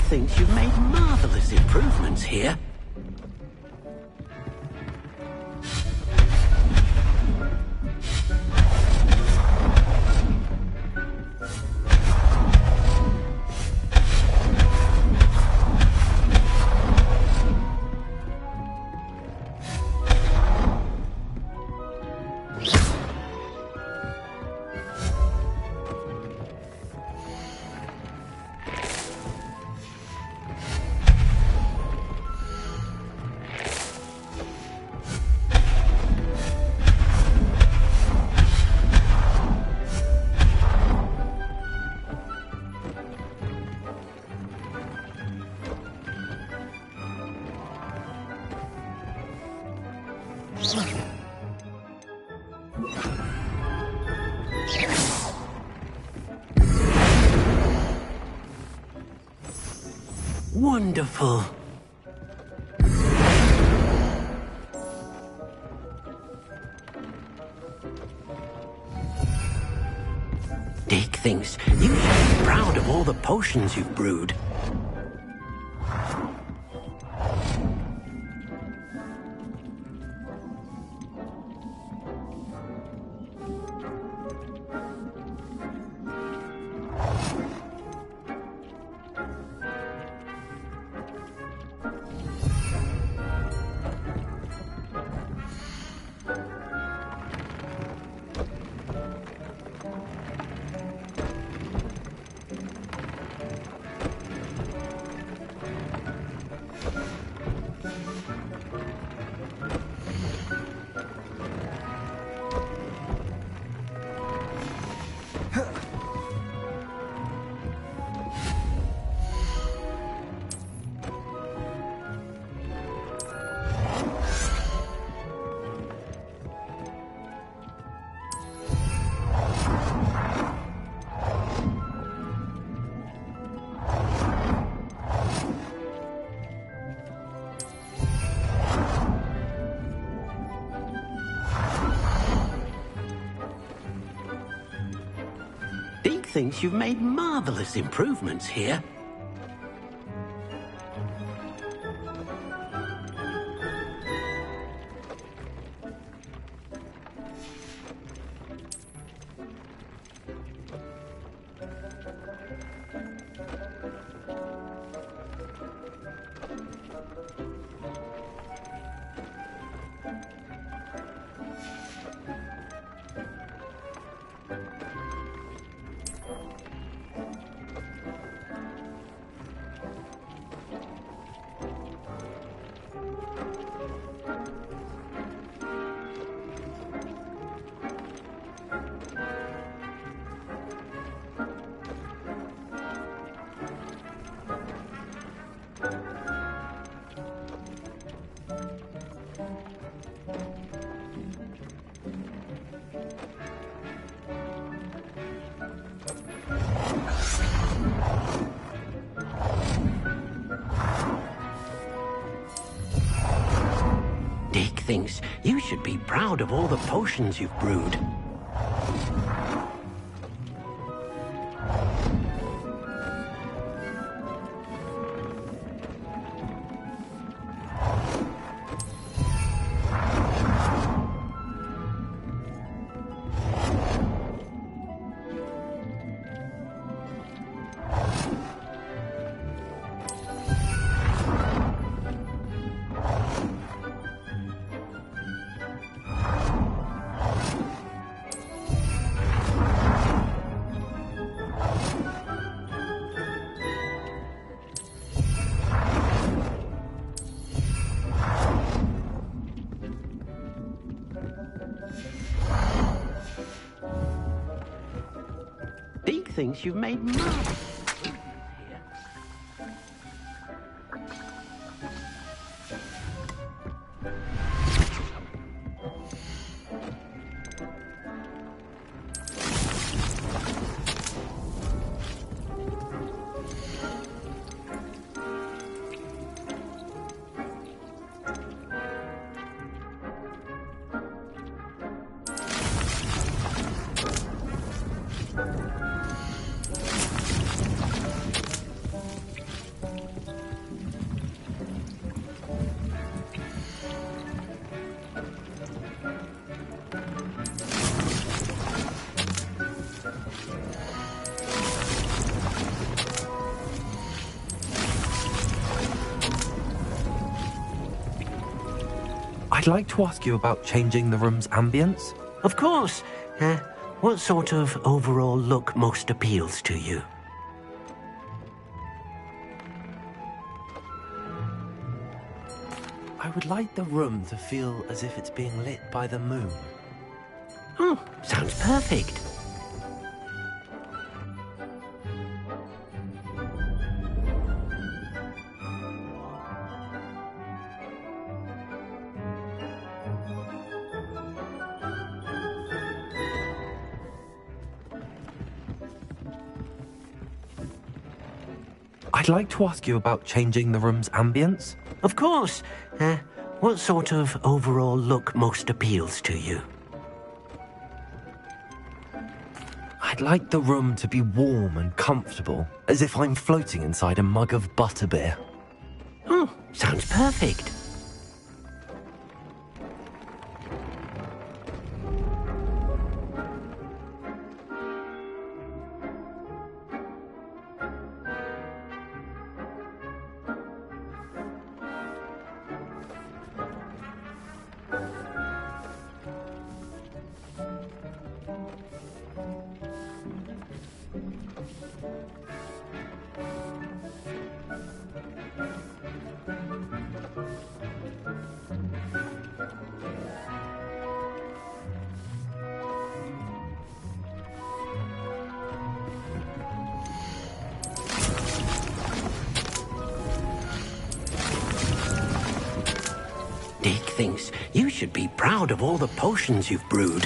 Thinks you've made marvelous improvements here. Wonderful. Dick thinks you should be proud of all the potions you've brewed. thinks you've made marvelous improvements here. Dick thinks you should be proud of all the potions you've brewed. Dick thinks you've made marvelous improvements here. I'd like to ask you about changing the room's ambience. Of course. What sort of overall look most appeals to you? I would like the room to feel as if it's being lit by the moon. Oh, sounds perfect. I'd like to ask you about changing the room's ambience. Of course. What sort of overall look most appeals to you? I'd like the room to be warm and comfortable, as if I'm floating inside a mug of butterbeer. Oh, sounds perfect. Dick thinks you should be proud of all the potions you've brewed.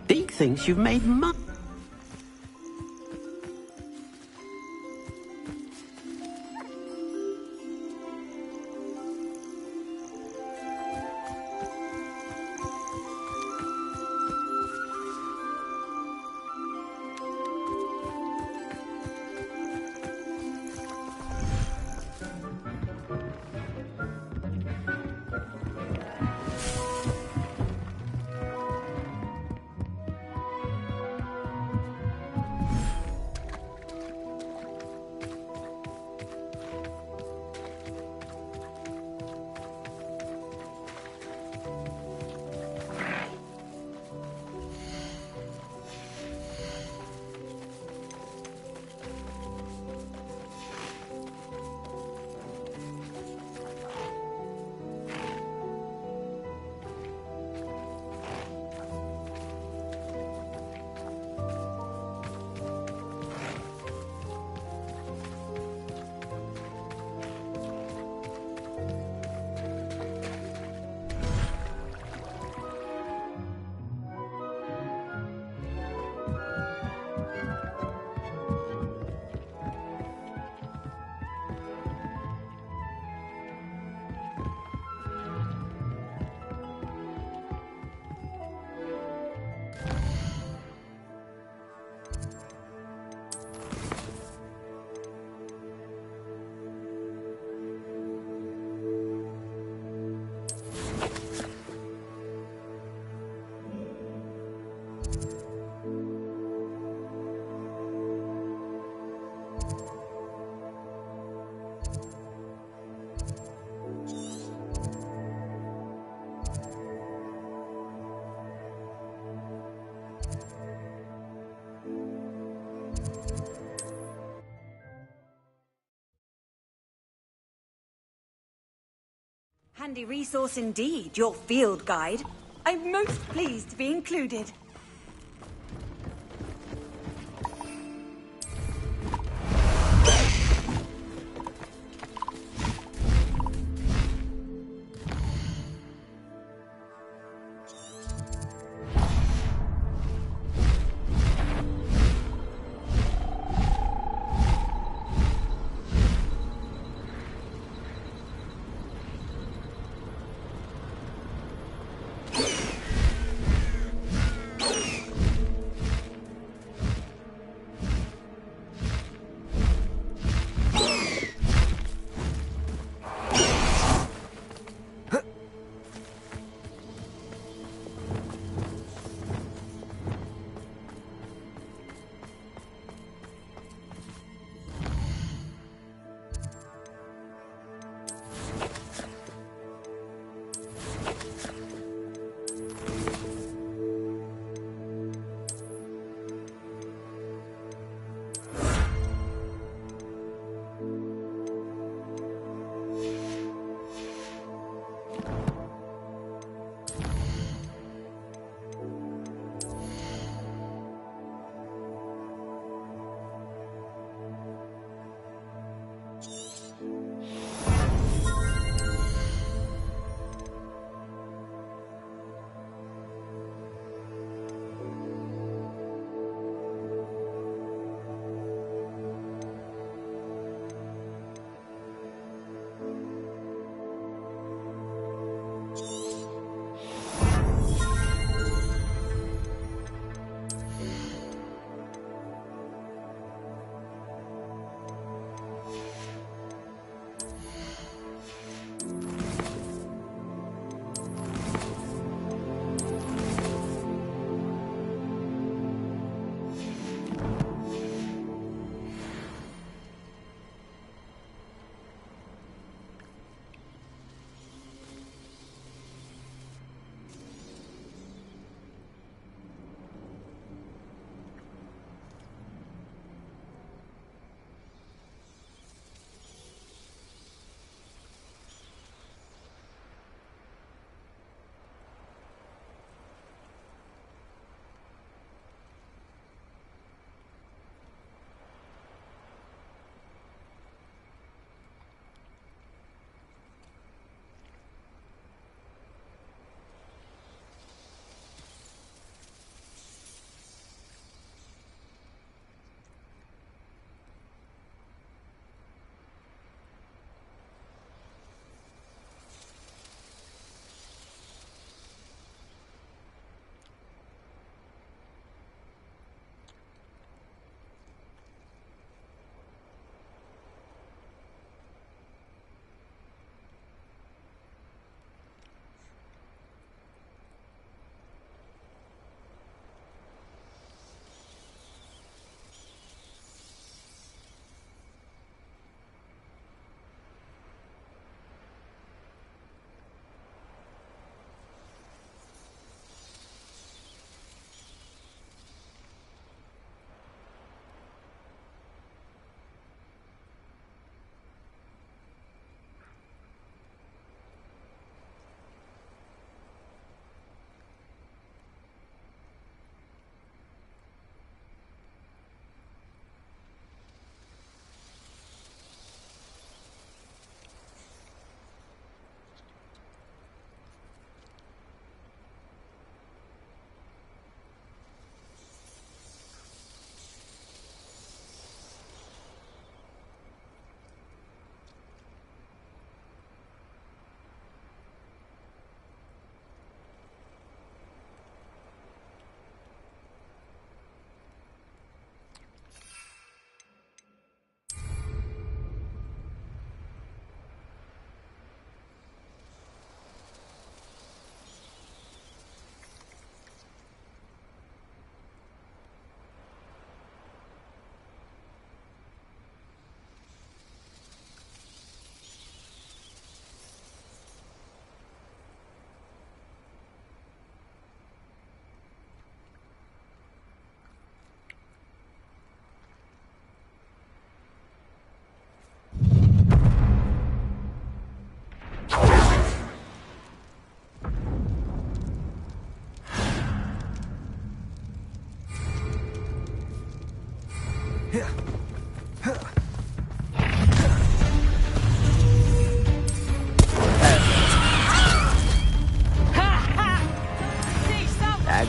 Deke thinks you've made money. Handy resource indeed, your field guide. I'm most pleased to be included.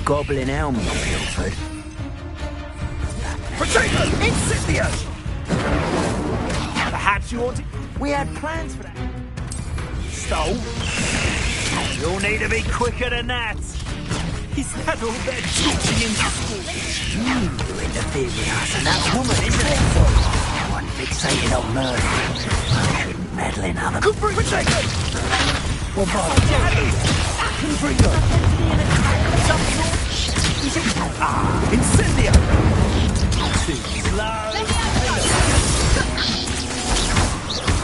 goblin helmet, Guildford. Potato! Incendio! Perhaps you ought to... We had plans for that. Stole? You'll need to be quicker than that. Is that all they're teaching in school? You interfered with us and that woman, isn't it? Everyone fixated on murder. I shouldn't meddle in other... Good bring potato! Well, Bob, can bring her. Incendio! Too slow.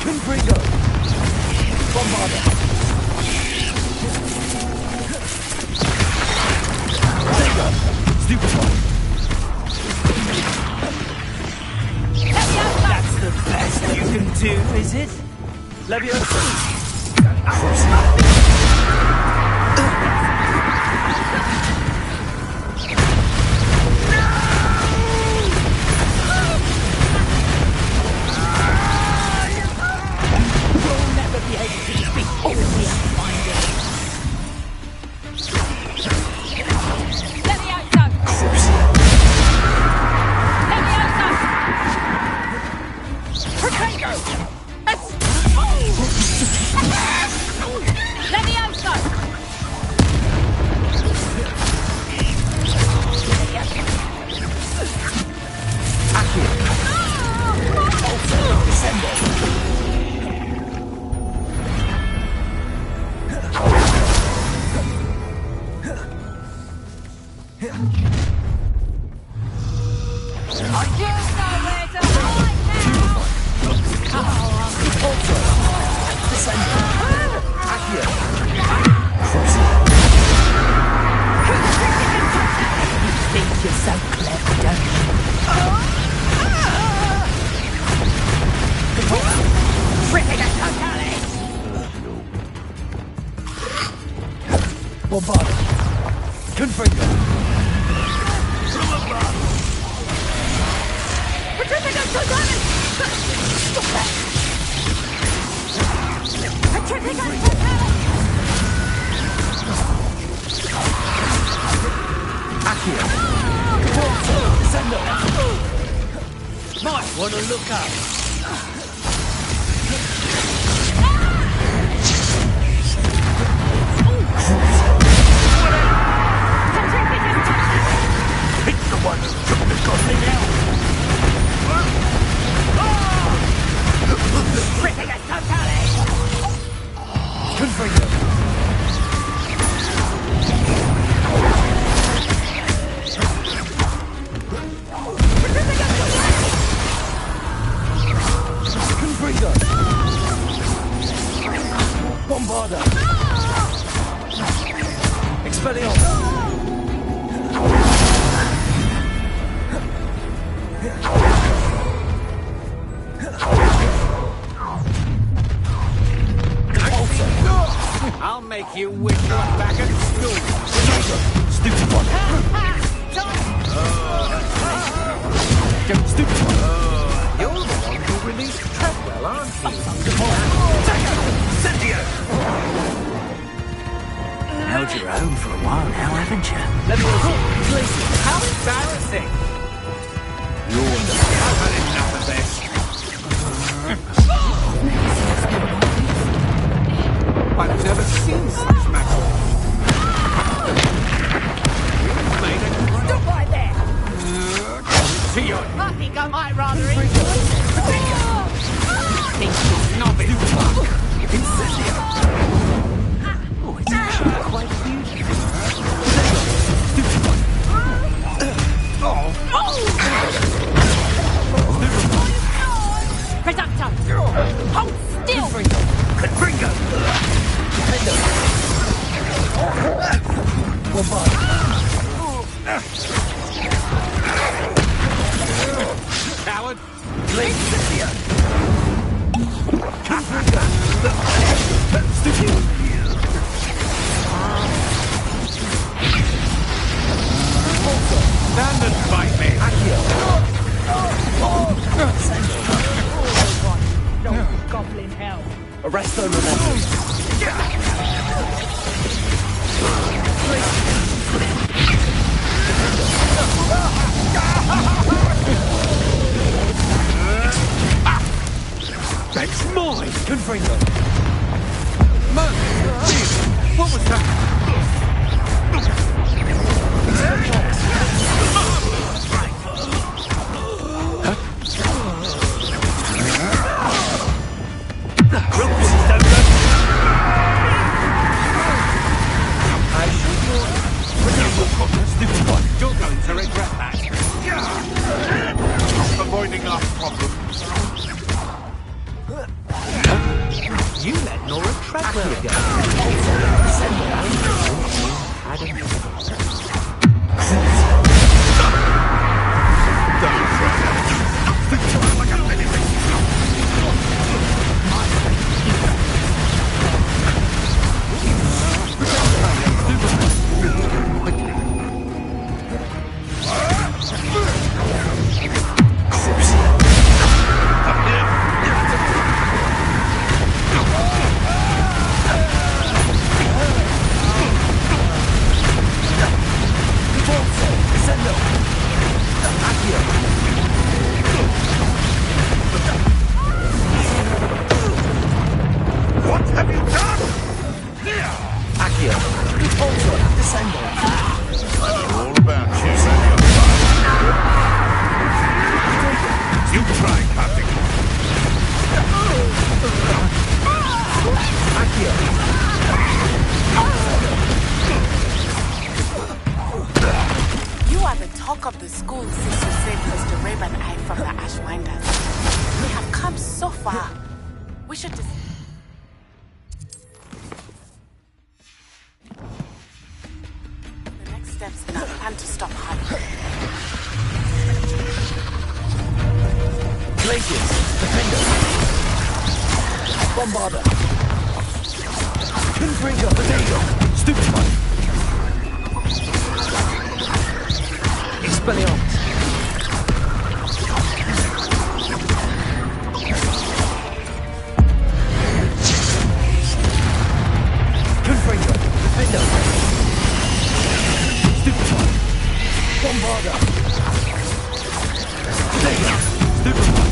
Can bring her. Bombarder. Stupid one. That's the best you can do, is it? Leviosa. We'll never be able to defeat all the Pathfinders. Bombarder. Confringo. From above. Petrificus Totalis! Stop that! Petrificus Totalis! Accio. Descendo. Might want to look up. It's the one who took the goblin out. Petrificus Totalis! Confringo. Confringo. Bombarder. Expelliarmus. I'll make you wish you were back at school. Stupid one. Stupid one. You're the one who released Treadwell, aren't you? Incendio. Held your own for a while now, haven't you? Let me see. How embarrassing! You're the... I've had enough of this. I've never seen such magic. Stop right there! Tion! I think I might rather eat. Think you're novice. Incendio. Oh, it's actually quite beautiful. Stupid one. Reducto! Hold still! Confringo. Defendo. Bombarder. Coward! Incendio. Confringo. Stupid. Stand and fight me! No goblin hell! Arresto momentum. That's mine! Confringo! Man! What was that? You're going to regret that. Avoiding our problem. You let Nora Treadwell go. What have you done? Accio, also descend on. I know all about you and your father. You try cutting. Accio. You are the talk of the school since you saved Mr. Rabe and I from the Ashwinders. We have come so far. We should just... The next steps in our plan to stop harm. Glaciers, Defender. Bombarder. Confringo, Potato. Stupefy. Expelliarmus. Confringo, Defender. Stupefy. Bombarder. Potato. Stupefy.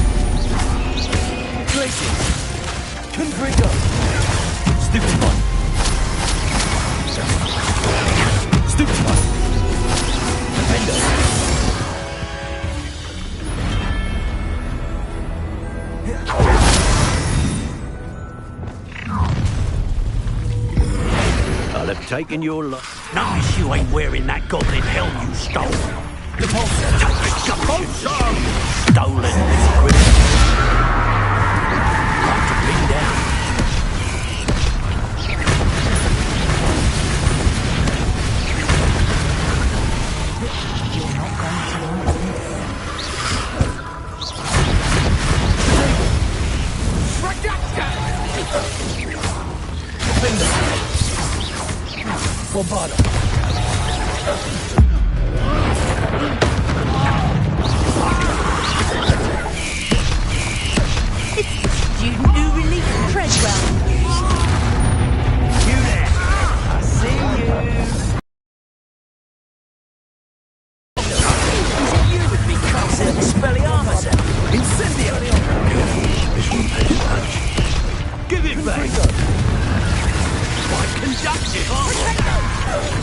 Glaciers. Confringo. Stupefy. Stupefy. Defender. I'll have taken your life. Nice you ain't wearing that goblin helm you stole. Stolen this grip. Time to bring down. You're not going to learn this. Defender. Bombarder. Student new release Treadwell. You there. I see you. Is it you with me cousin Expelliarmus? Incendio. This one pays a punch. Give it back. Why conduct it?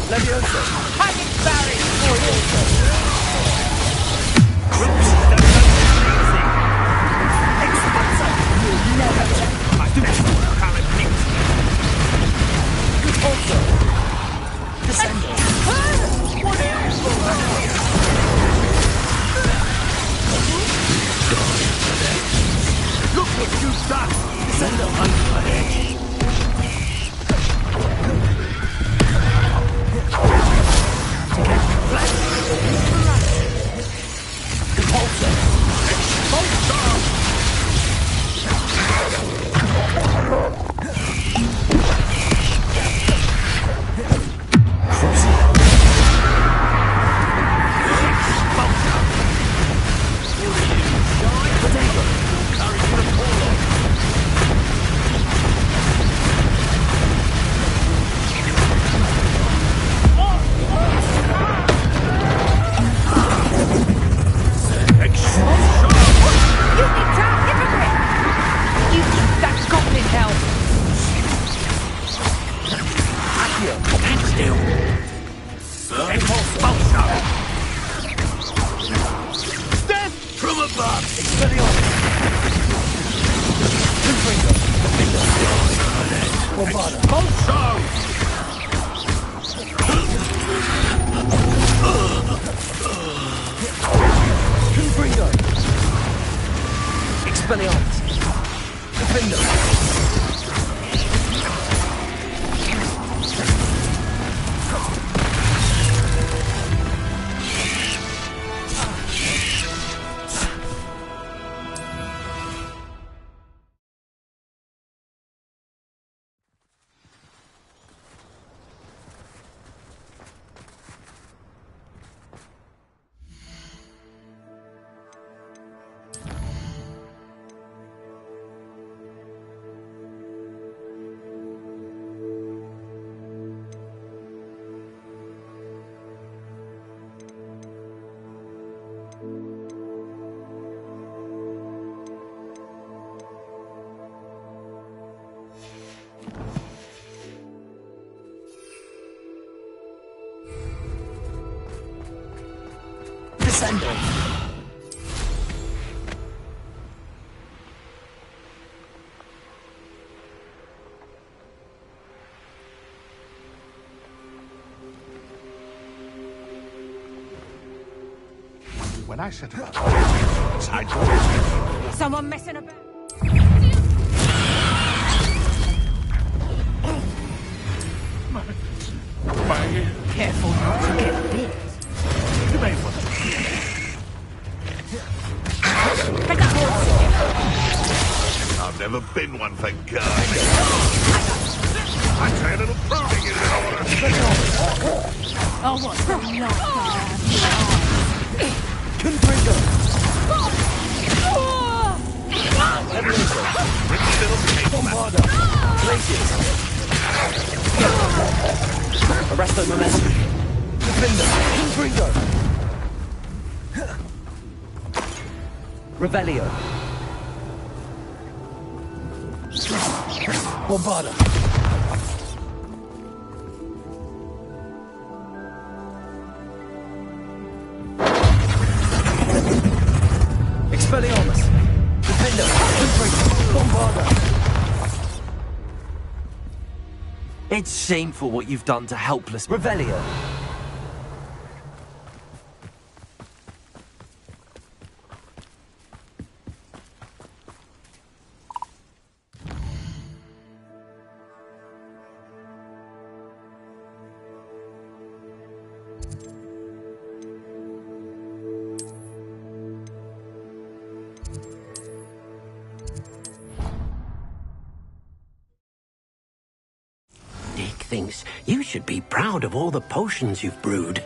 Levioso. Hanging Barry. Groups don't go down easy. Expanser. You'll never take my best pallet picked. Also. Descendo. What else? Look what you've done. Descendo. Underhead. Expelliarmus! Defender! Descendo! When I set about inside doors. Someone messing about. My... Careful not to get bit. You may want to... I've never been one for guys. I'd say a little pruning is in order. Oh, what's the Confringo! Bombarda! Glaciers! Arresto momentum! Defender! Confringo! Revelio! Bombarda! Expelliarmus! Defender! Confringo! Bombarda! It's shameful what you've done to helpless Revelio. Dick thinks you should be proud of all the potions you've brewed.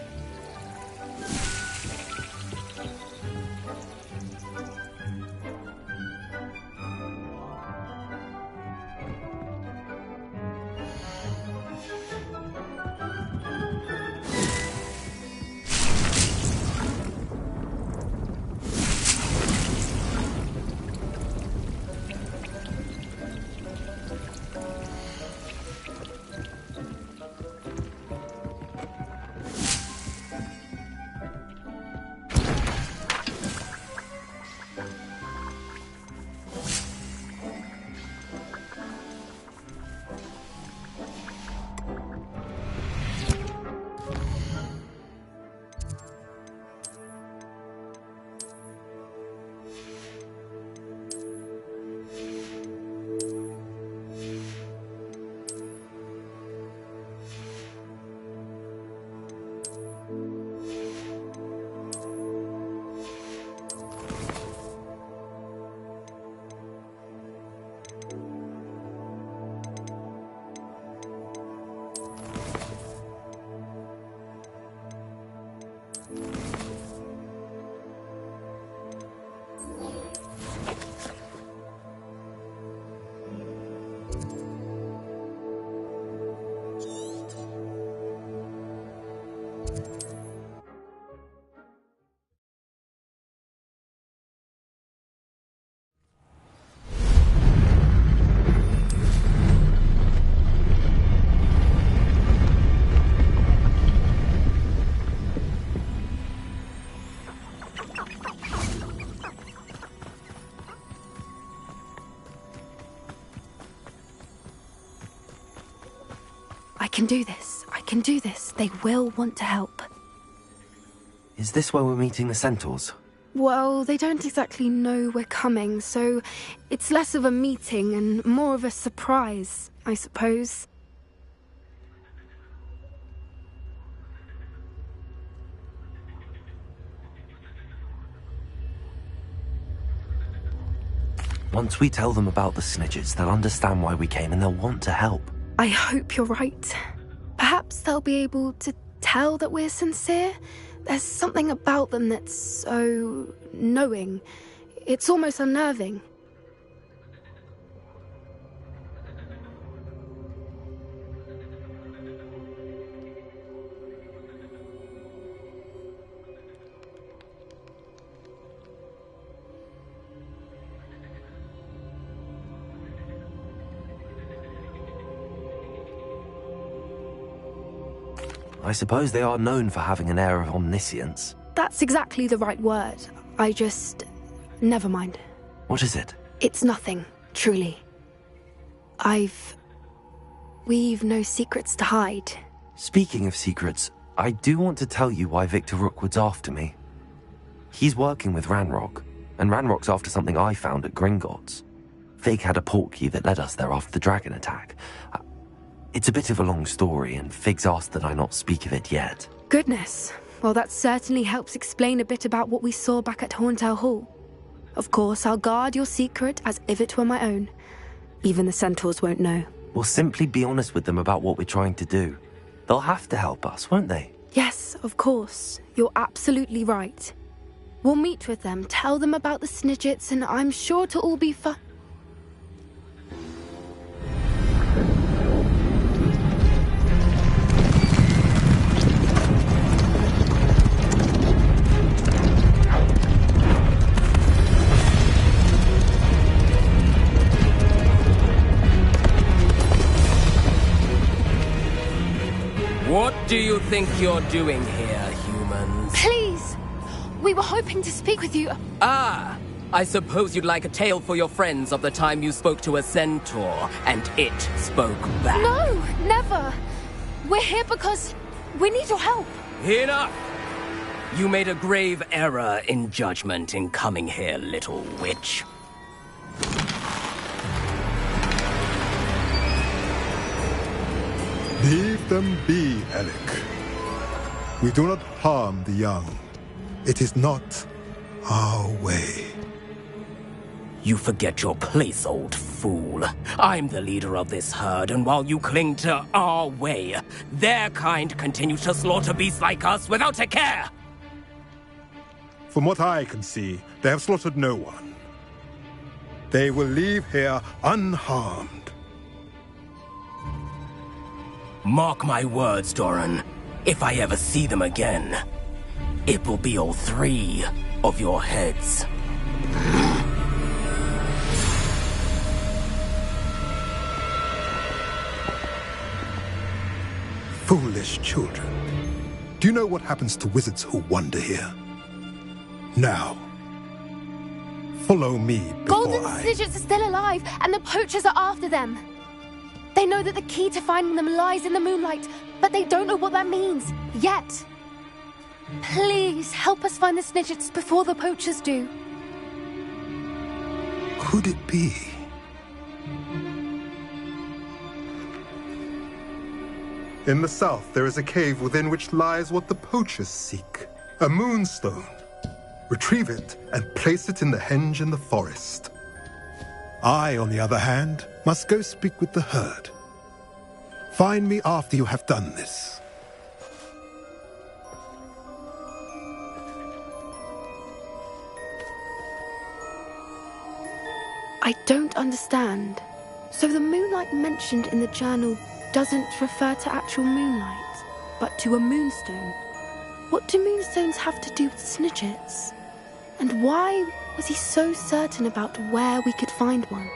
can do this. I can do this. They will want to help. Is this where we're meeting the centaurs? Well, they don't exactly know we're coming, so it's less of a meeting and more of a surprise, I suppose. Once we tell them about the Snidgets, they'll understand why we came and they'll want to help. I hope you're right. Perhaps they'll be able to tell that we're sincere. There's something about them that's so knowing. It's almost unnerving. I suppose they are known for having an air of omniscience. That's exactly the right word. I just... never mind. What is it? It's nothing, truly. We've no secrets to hide. Speaking of secrets, I do want to tell you why Victor Rookwood's after me. He's working with Ranrock, and Ranrock's after something I found at Gringotts. Fig had a portkey that led us there after the dragon attack. It's a bit of a long story, and Fig's asked that I not speak of it yet. Goodness. Well, that certainly helps explain a bit about what we saw back at Horntail Hall. Of course, I'll guard your secret as if it were my own. Even the centaurs won't know. We'll simply be honest with them about what we're trying to do. They'll have to help us, won't they? Yes, of course. You're absolutely right. We'll meet with them, tell them about the Snidgets, and I'm sure it'll all be fun. What do you think you're doing here, humans? Please! We were hoping to speak with you. Ah! I suppose you'd like a tale for your friends of the time you spoke to a centaur, and it spoke back. No, never! We're here because we need your help. Enough! You made a grave error in judgment in coming here, little witch. Leave them be, Alec. We do not harm the young. It is not our way. You forget your place, old fool. I'm the leader of this herd, and while you cling to our way, their kind continue to slaughter beasts like us without a care! From what I can see, they have slaughtered no one. They will leave here unharmed. Mark my words, Doran. If I ever see them again, it will be all 3 of your heads. Foolish children. Do you know what happens to wizards who wander here? Now, follow me before Golden Snidgets are still alive, and the poachers are after them. They know that the key to finding them lies in the moonlight, but they don't know what that means, yet. Please, help us find the Snidgets before the poachers do. Could it be? In the south, there is a cave within which lies what the poachers seek. A moonstone. Retrieve it and place it in the henge in the forest. I, on the other hand, must go speak with the herd. Find me after you have done this. I don't understand. So the moonlight mentioned in the journal doesn't refer to actual moonlight, but to a moonstone. What do moonstones have to do with Snidgets? And why was he so certain about where we could find one?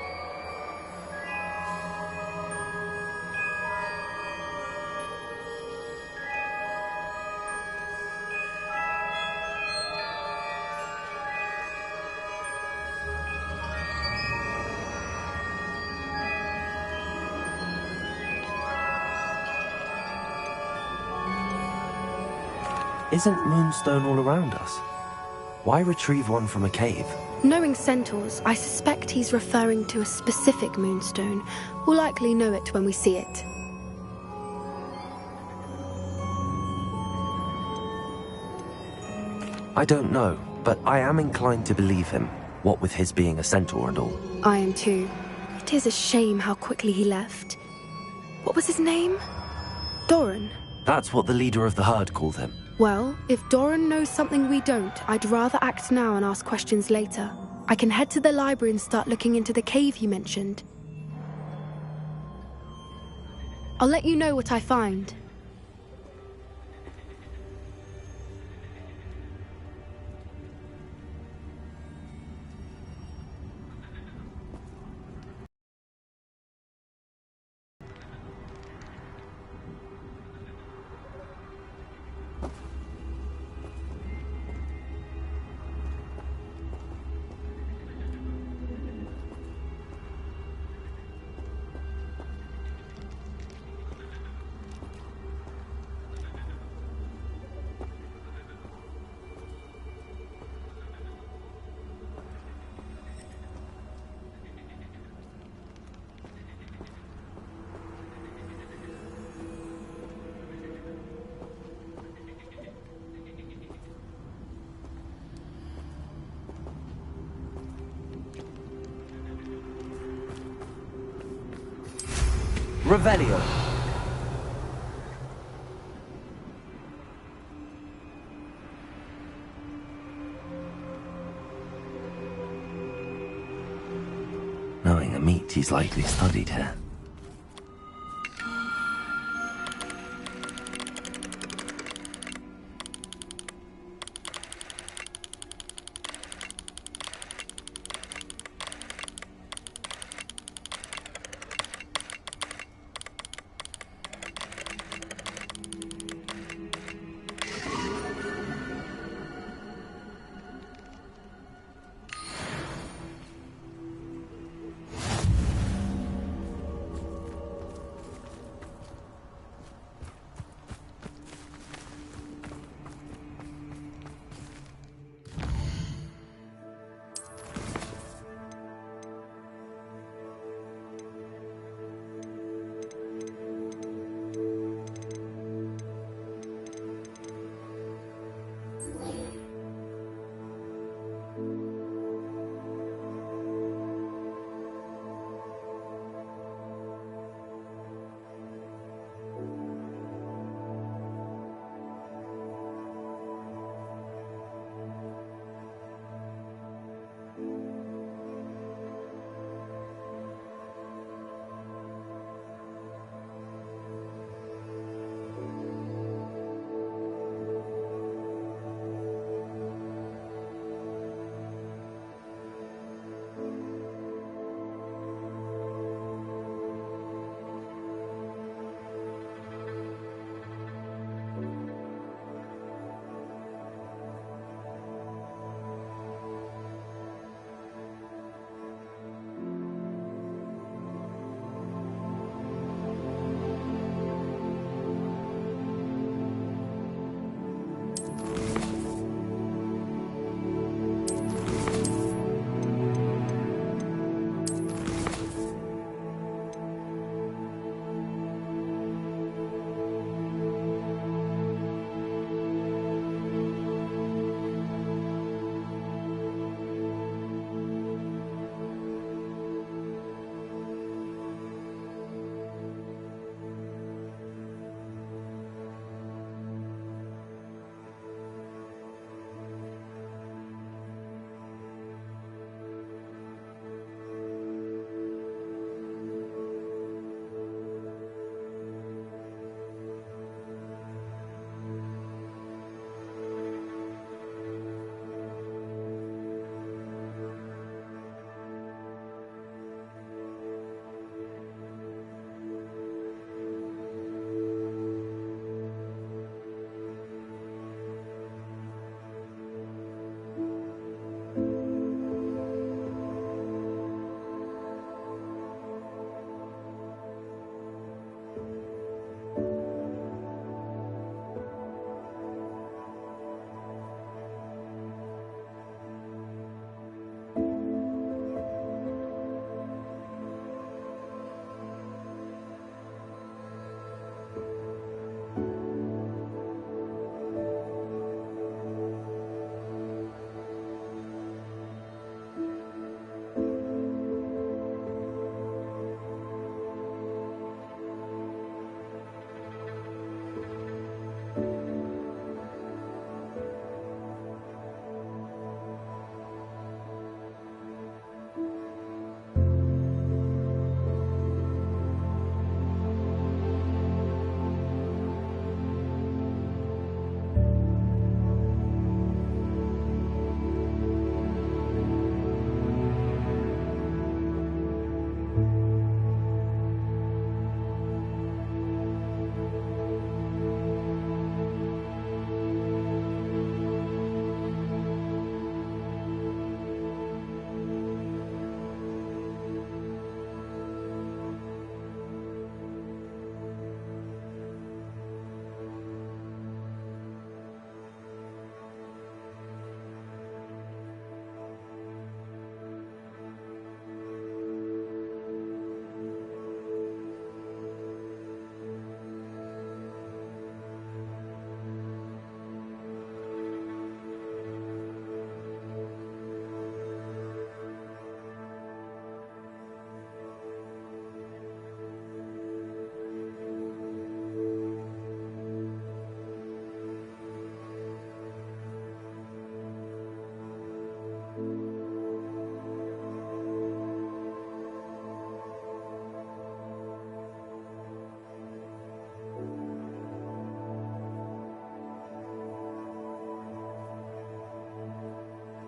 Isn't Moonstone all around us? Why retrieve one from a cave? Knowing centaurs, I suspect he's referring to a specific moonstone. We'll likely know it when we see it. I don't know, but I am inclined to believe him, what with his being a centaur and all. I am too. It is a shame how quickly he left. What was his name? Doran? That's what the leader of the herd called him. Well, if Doran knows something we don't, I'd rather act now and ask questions later. I can head to the library and start looking into the cave you mentioned. I'll let you know what I find. Revelio. Knowing a meat, he's likely studied here.